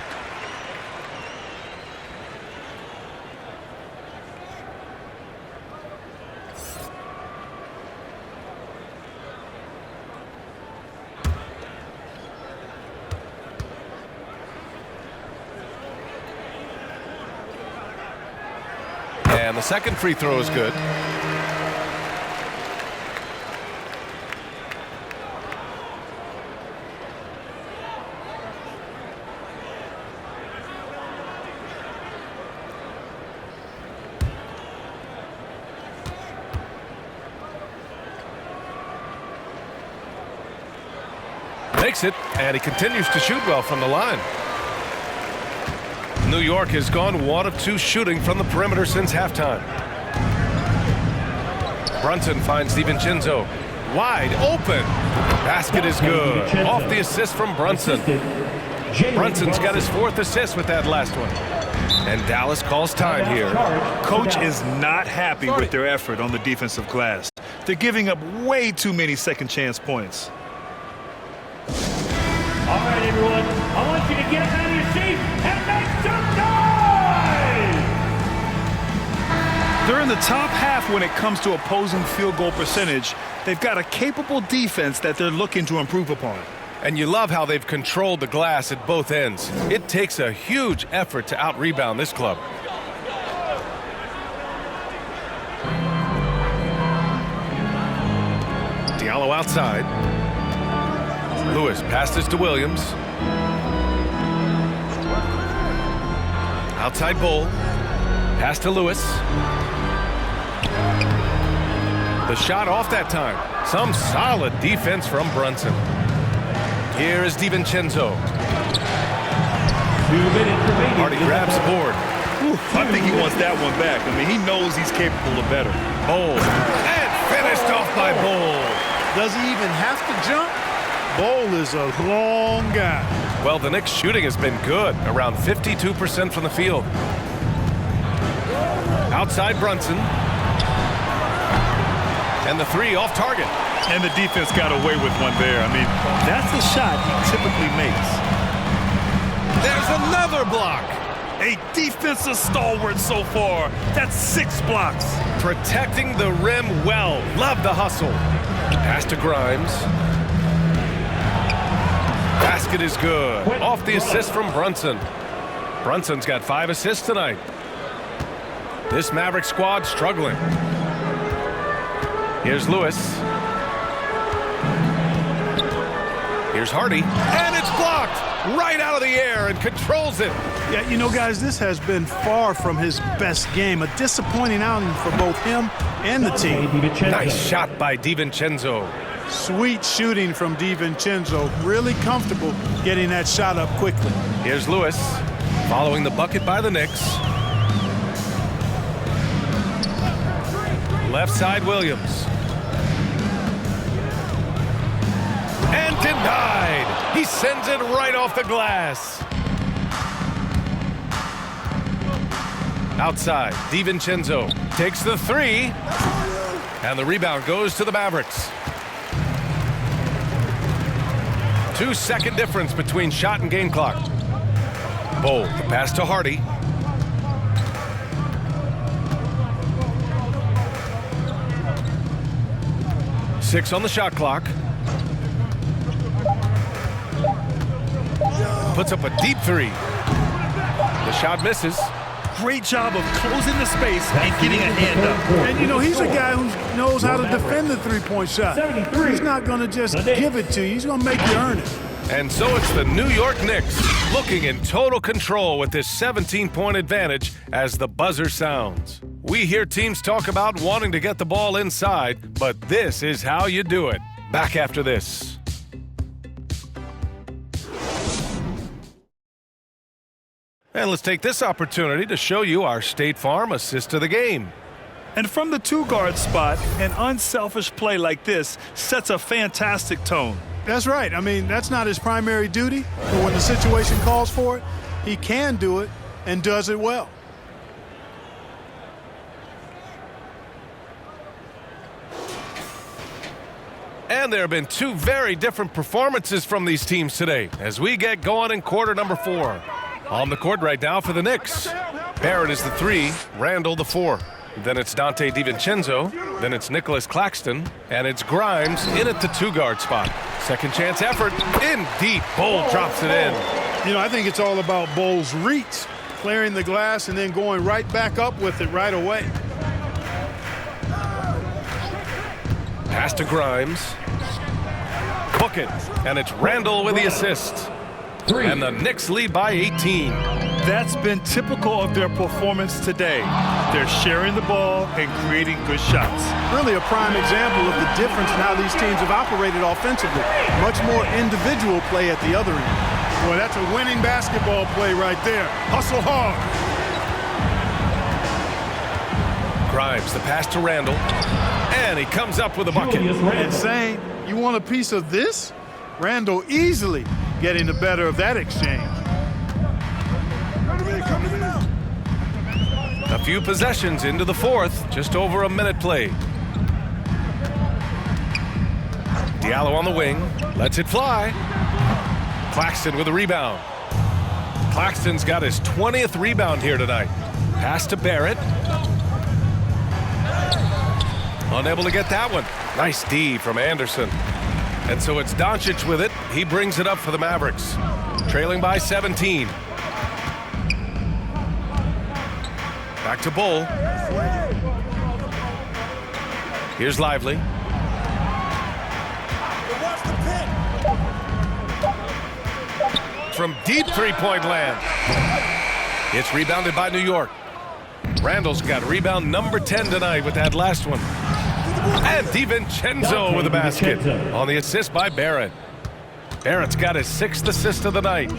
And the second free throw is good. Makes it, and he continues to shoot well from the line. New York has gone 1 of 2 shooting from the perimeter since halftime. Brunson finds DiVincenzo. Wide open. Basket is good. Off the assist from Brunson. Brunson's got his 4th assist with that last one. And Dallas calls time here. Coach is not happy with their effort on the defensive glass. They're giving up way too many second chance points. All right, everyone. I want you to get out of your seat and make some noise! They're in the top half when it comes to opposing field goal percentage. They've got a capable defense that they're looking to improve upon. And you love how they've controlled the glass at both ends. It takes a huge effort to out-rebound this club. Diallo outside. Lewis passes to Williams. Outside Bull. Pass to Lewis. The shot off that time. Some solid defense from Brunson. Here is DiVincenzo. 2 minutes remaining. Hardy grabs the board. I think he wants that one back. I mean, he knows he's capable of better. Bull. And finished off by Bull. Does he even have to jump? Bull is a long guy. Well, the Knicks' shooting has been good, around 52% from the field. Outside Brunson. And the three off target. And the defense got away with one there. I mean, that's a shot he typically makes. There's another block. A defensive stalwart so far. That's 6 blocks. Protecting the rim well. Love the hustle. Pass to Grimes. Basket is good. Off the assist from Brunson. Brunson's got 5 assists tonight. This Maverick squad struggling. Here's Lewis. Here's Hardy. And it's blocked right out of the air and controls it. Yeah, you know, guys, this has been far from his best game. A disappointing outing for both him and the team. Nice shot by DiVincenzo. Sweet shooting from DiVincenzo. Really comfortable getting that shot up quickly. Here's Lewis following the bucket by the Knicks. Left side Williams. And denied. He sends it right off the glass. Outside, DiVincenzo takes the three. And the rebound goes to the Mavericks. 2-second difference between shot and game clock. Bowl, the pass to Hardy. Six on the shot clock. Puts up a deep three. The shot misses. Great job of closing the space and getting a hand up. And, you know, he's a guy who knows how to defend the three-point shot. He's not going to just give it to you. He's going to make you earn it. And so it's the New York Knicks looking in total control with this 17-point advantage as the buzzer sounds. We hear teams talk about wanting to get the ball inside, but this is how you do it. Back after this. And let's take this opportunity to show you our State Farm assist of the game. And from the two-guard spot, an unselfish play like this sets a fantastic tone. That's right. I mean, that's not his primary duty, but when the situation calls for it, he can do it and does it well. And there have been 2 very different performances from these teams today as we get going in quarter number 4. On the court right now for the Knicks. Barrett is the 3, Randall the 4. Then it's Dante DiVincenzo. Then it's Nicholas Claxton. And it's Grimes in at the 2-guard spot. Second chance effort. In deep. Bowl drops it in. You know, I think it's all about Bowles' reach. Clearing the glass and then going right back up with it right away. Pass to Grimes. Book it. And it's Randall with the assist. And the Knicks lead by 18. That's been typical of their performance today. They're sharing the ball and creating good shots. Really a prime example of the difference in how these teams have operated offensively. Much more individual play at the other end. Boy, that's a winning basketball play right there. Hustle hard. Grimes, the pass to Randall. And he comes up with a bucket. And saying, you want a piece of this? Randall easily getting the better of that exchange. A few possessions into the fourth, just over a minute played. Diallo on the wing, lets it fly. Claxton with a rebound. Claxton's got his 20th rebound here tonight. Pass to Barrett. Unable to get that one. Nice D from Anderson. And so it's Doncic with it. He brings it up for the Mavericks. Trailing by 17. Back to Bull. Here's Lively. From deep three-point land. It's rebounded by New York. Randall's got rebound number 10 tonight with that last one. And DiVincenzo with the basket on the assist by Barrett. Barrett's got his 6th assist of the night.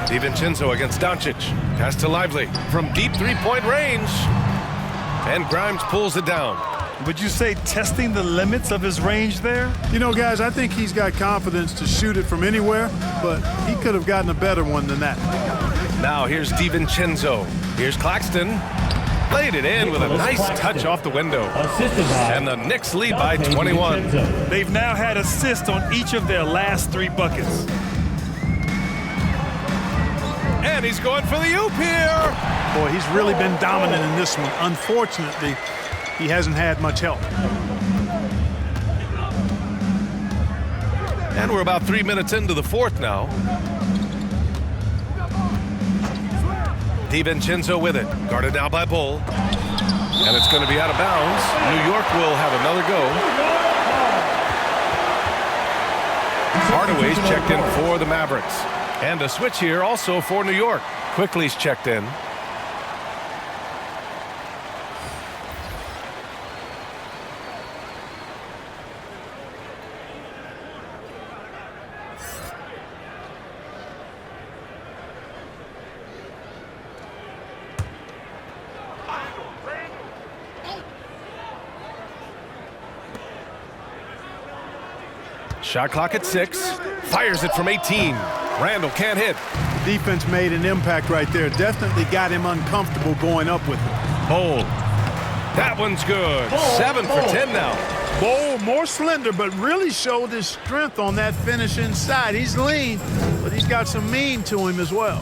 DiVincenzo against Doncic. Pass to Lively from deep three-point range. And Grimes pulls it down. Would you say testing the limits of his range there? You know, guys, I think he's got confidence to shoot it from anywhere, but he could have gotten a better one than that. Now here's DiVincenzo. Here's Claxton. Laid it in with a nice touch off the window. And the Knicks lead by 21. They've now had assists on each of their last 3 buckets. And he's going for the oop here. Boy, he's really been dominant in this one. Unfortunately, he hasn't had much help. And we're about 3 minutes into the fourth now. DiVincenzo with it. Guarded now by Bull. And it's going to be out of bounds. New York will have another go. Hardaway's checked in for the Mavericks. And a switch here also for New York. Quickly's checked in. Shot clock at 6. Fires it from 18. Randall can't hit. Defense made an impact right there. Definitely got him uncomfortable going up with it. Bull. That one's good. 7 for 10 now. Bull more slender, but really showed his strength on that finish inside. He's lean, but he's got some mean to him as well.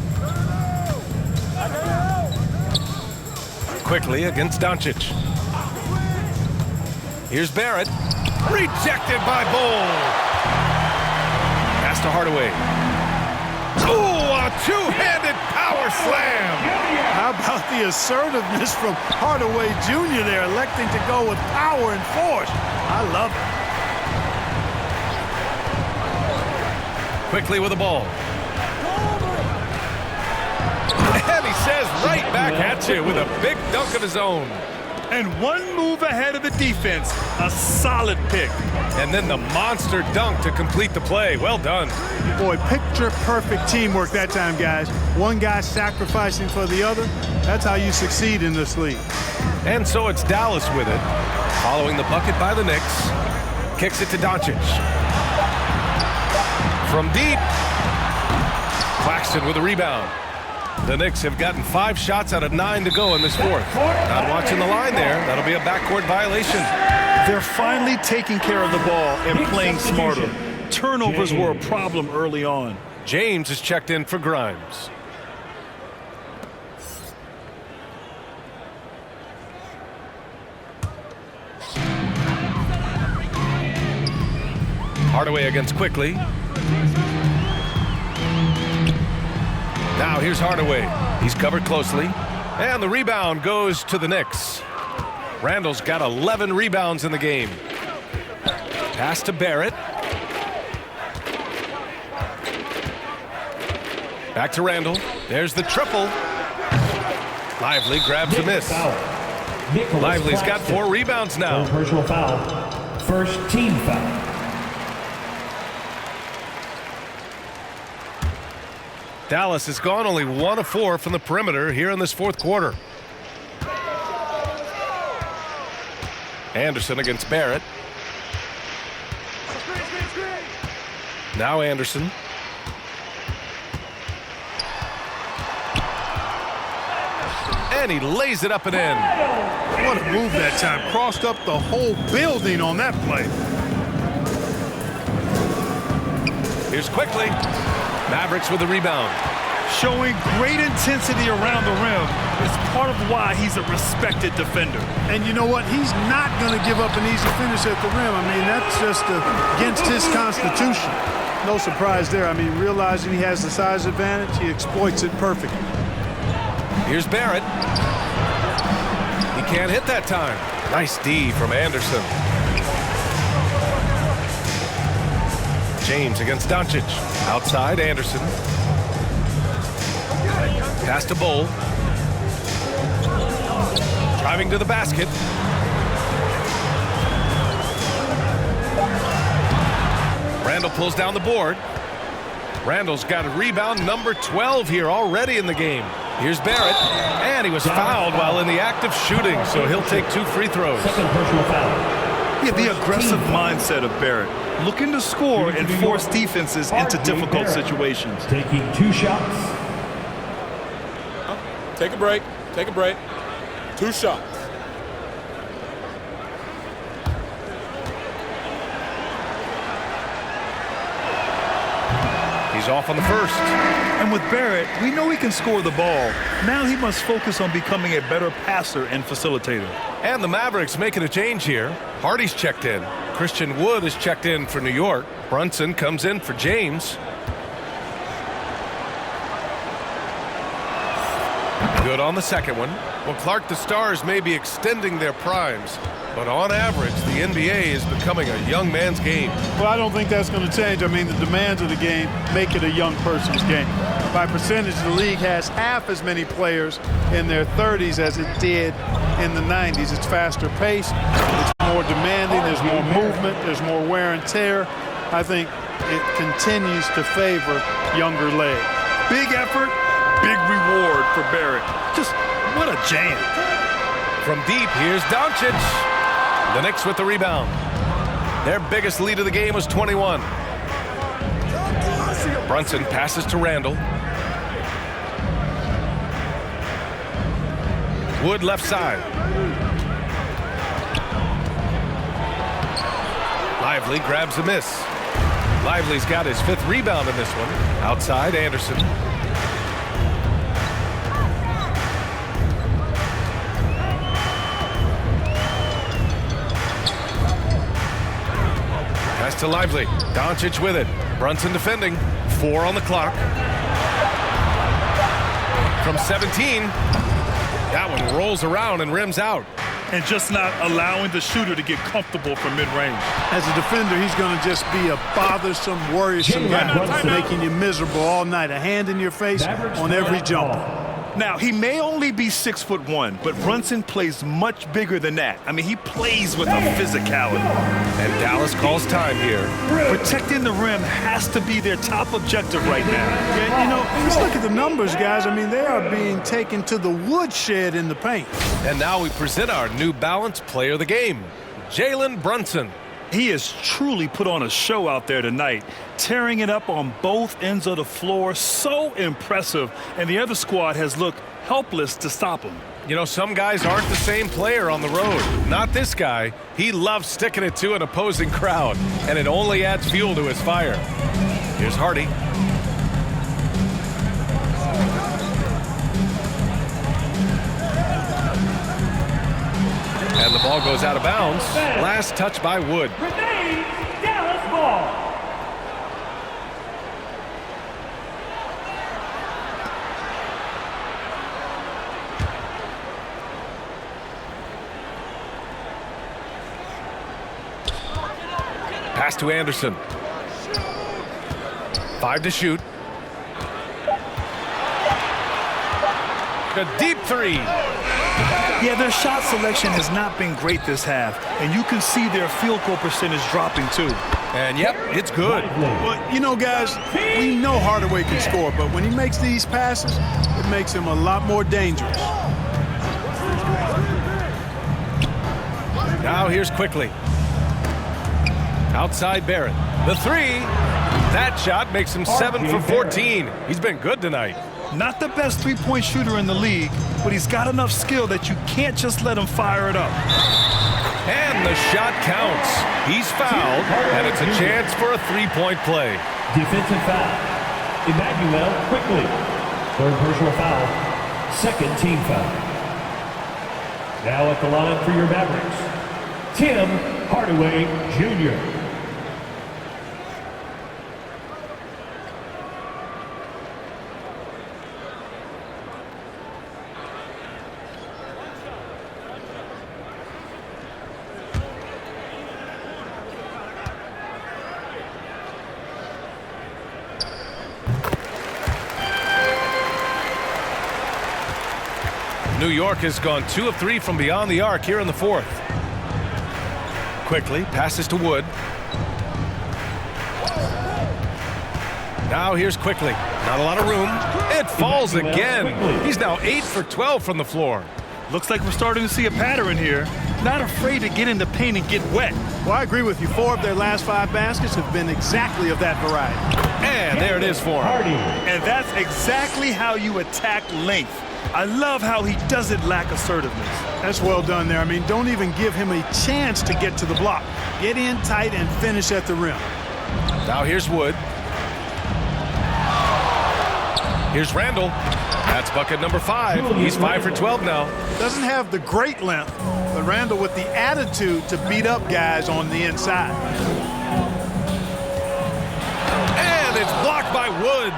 Quickly against Doncic. Here's Barrett. Rejected by Bull. Pass to Hardaway. Oh, a two-handed power slam. How about the assertiveness from Hardaway Jr. there, electing to go with power and force. I love it. Quickly with the ball. And he says right back at you with a big dunk of his own. And one move ahead of the defense. A solid pick. And then the monster dunk to complete the play. Well done. Boy, picture-perfect teamwork that time, guys. One guy sacrificing for the other. That's how you succeed in this league. And so it's Dallas with it. Following the bucket by the Knicks. Kicks it to Doncic. From deep. Claxton with a rebound. The Knicks have gotten 5 shots out of 9 to go in this fourth. Not watching the line there. That'll be a backcourt violation. They're finally taking care of the ball and playing smarter. Turnovers were a problem early on. James is checked in for Grimes. Hardaway against Quickly. Now here's Hardaway. He's covered closely. And the rebound goes to the Knicks. Randall's got 11 rebounds in the game. Pass to Barrett. Back to Randall. There's the triple. Lively grabs the miss. Lively's got 4 rebounds now. Personal foul. First team foul. Dallas has gone only 1 of 4 from the perimeter here in this fourth quarter. Anderson against Barrett. Now Anderson. And he lays it up and in. What a move that time. Crossed up the whole building on that play. Here's Quickly. Mavericks with the rebound. Showing great intensity around the rim is part of why he's a respected defender. And you know what? He's not going to give up an easy finish at the rim. I mean, that's just against his constitution. No surprise there. I mean, realizing he has the size advantage, he exploits it perfectly. Here's Barrett. He can't hit that time. Nice D from Anderson. James against Doncic. Outside, Anderson. Pass to Bull. Driving to the basket. Randall pulls down the board. Randall's got a rebound number 12 here already in the game. Here's Barrett. And he was fouled while in the act of shooting, so he'll take 2 free throws. Second personal foul. Yeah, the aggressive mindset of Barrett. Looking to score and force defenses into difficult situations. Taking 2 shots. Take a break. Take a break. 2 shots. He's off on the first. And with Barrett, we know he can score the ball. Now he must focus on becoming a better passer and facilitator. And the Mavericks making a change here. Hardy's checked in. Christian Wood is checked in for New York. Brunson comes in for James. Good on the second one. Well, Clark, the Stars may be extending their primes, but on average, the NBA is becoming a young man's game. Well, I don't think that's going to change. I mean, the demands of the game make it a young person's game. By percentage, the league has half as many players in their 30s as it did in the 90s. It's faster paced, it's more demanding, there's more movement, there's more wear and tear. I think it continues to favor younger legs. Big effort, big reward for Barrett. Just what a jam. From deep, here's Doncic. The Knicks with the rebound. Their biggest lead of the game was 21. Brunson passes to Randall. Wood left side. Lively grabs the miss. Lively's got his 5th rebound in this one. Outside, Anderson. Pass to Lively. Doncic with it. Brunson defending. 4 on the clock. From 17. That one rolls around and rims out. And just not allowing the shooter to get comfortable from mid-range. As a defender, he's going to just be a bothersome, worrisome guy, making you miserable all night. A hand in your face on every jump. Now, he may only be 6'1", but Brunson plays much bigger than that. I mean, he plays with a physicality. And Dallas calls time here. Protecting the rim has to be their top objective right now. Yeah, you know, let's look at the numbers, guys. I mean, they are being taken to the woodshed in the paint. And now we present our New Balance player of the game, Jalen Brunson. He has truly put on a show out there tonight, tearing it up on both ends of the floor. So impressive. And the other squad has looked helpless to stop him. You know, some guys aren't the same player on the road. Not this guy. He loves sticking it to an opposing crowd, and it only adds fuel to his fire. Here's Hardy. And the ball goes out of bounds. Last touch by Wood. Remains Dallas ball. Pass to Anderson. 5 to shoot. A deep 3. Yeah, their shot selection has not been great this half, and you can see their field goal percentage dropping too. And yep, it's good. Well, you know, guys, we know Hardaway can score, but when he makes these passes, it makes him a lot more dangerous. Now here's Quickly. Outside Barrett. The 3. That shot makes him 7 for 14. He's been good tonight. Not the best three-point shooter in the league, but he's got enough skill that you can't just let him fire it up. And the shot counts. He's fouled, and it's a chance for a three-point play. Defensive foul. Emmanuel Quickly. 3rd personal foul. 2nd team foul. Now at the line for your Mavericks, Tim Hardaway Jr. New York has gone 2 of 3 from beyond the arc here in the 4th. Quickly passes to Wood. Now here's Quickly. Not a lot of room. It falls again. He's now 8 for 12 from the floor. Looks like we're starting to see a pattern here. Not afraid to get in the paint and get wet. Well, I agree with you. 4 of their last 5 baskets have been exactly of that variety. And there it is for him. And that's exactly how you attack length. I love how he doesn't lack assertiveness. That's well done there. I mean, don't even give him a chance to get to the block. Get in tight and finish at the rim. Now here's Wood. Here's Randall. That's bucket number 5. He's 5 for 12 now. Doesn't have the great length, but Randall with the attitude to beat up guys on the inside. And it's blocked by Wood.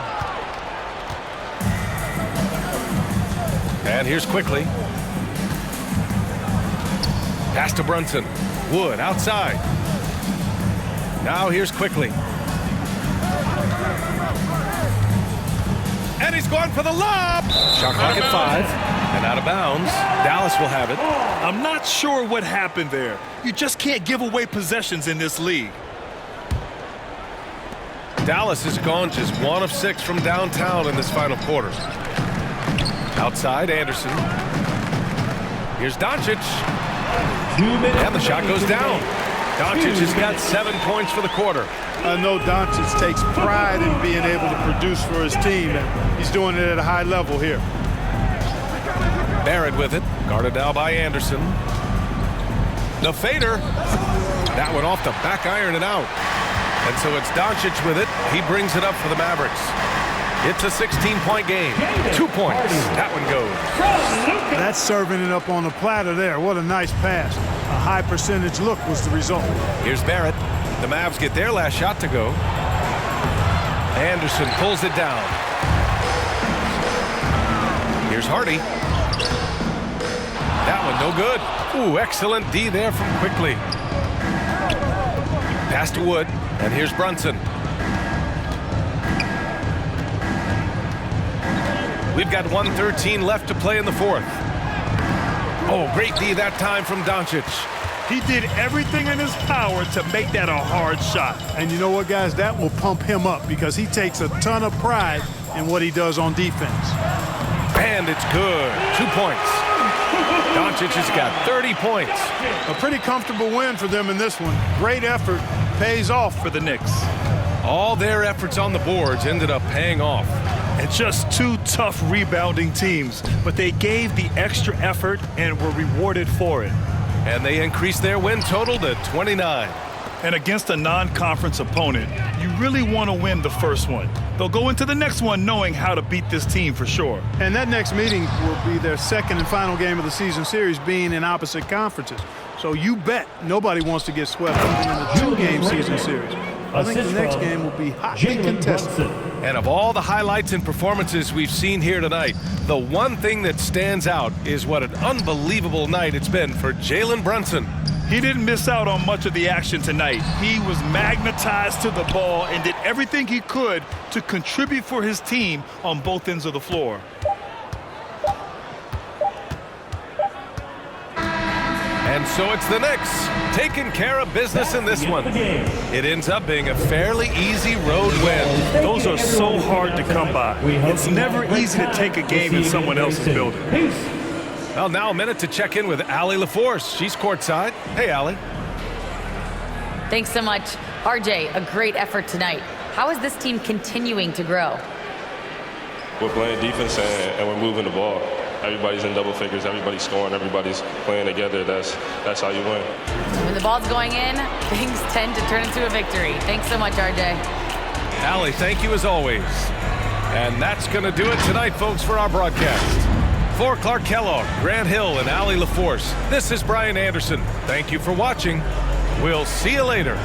And here's Quickly. Pass to Brunson. Wood outside. Now here's Quickly. And he's going for the lob. Shot clock at 5 and out of bounds. Dallas will have it. I'm not sure what happened there. You just can't give away possessions in this league. Dallas has gone just 1 of 6 from downtown in this final quarter. Outside, Anderson. Here's Doncic. And the shot goes down. Doncic has got 7 points for the quarter. I know Doncic takes pride in being able to produce for his team, and he's doing it at a high level here. Barrett with it. Guarded now by Anderson. The fader. That one off the back iron and out. And so it's Doncic with it. He brings it up for the Mavericks. It's a 16-point game. 2 points. That one goes. That's serving it up on the platter there. What a nice pass. A high percentage look was the result. Here's Barrett. The Mavs get their last shot to go. Anderson pulls it down. Here's Hardy. That one no good. Ooh, excellent D there from Quickly. Pass to Wood. And here's Brunson. We've got 1:13 left to play in the 4th. Oh, great D that time from Doncic. He did everything in his power to make that a hard shot. And you know what, guys? That will pump him up because he takes a ton of pride in what he does on defense. And it's good. 2 points. Doncic has got 30 points. A pretty comfortable win for them in this one. Great effort pays off for the Knicks. All their efforts on the boards ended up paying off. And just 2 tough rebounding teams, but they gave the extra effort and were rewarded for it. And they increased their win total to 29. And against a non-conference opponent, you really want to win the first one. They'll go into the next one knowing how to beat this team for sure. And that next meeting will be their second and final game of the season series, being in opposite conferences. So you bet nobody wants to get swept even in the 2-game season series. I think the next game will be hotly contested. And of all the highlights and performances we've seen here tonight, the one thing that stands out is what an unbelievable night it's been for Jalen Brunson. He didn't miss out on much of the action tonight. He was magnetized to the ball and did everything he could to contribute for his team on both ends of the floor. And so it's the Knicks taking care of business in this one. It ends up being a fairly easy road win. Those are so hard to come by. It's never easy to take a game in someone else's building. Well, now a minute to check in with Allie LaForce. She's courtside. Hey, Allie. Thanks so much. RJ, a great effort tonight. How is this team continuing to grow? We're playing defense and we're moving the ball. Everybody's in double figures. Everybody's scoring. Everybody's playing together. That's how you win. When the ball's going in, things tend to turn into a victory. Thanks so much, RJ. Allie, thank you as always. And that's going to do it tonight, folks, for our broadcast. For Clark Kellogg, Grant Hill, and Allie LaForce, this is Brian Anderson. Thank you for watching. We'll see you later.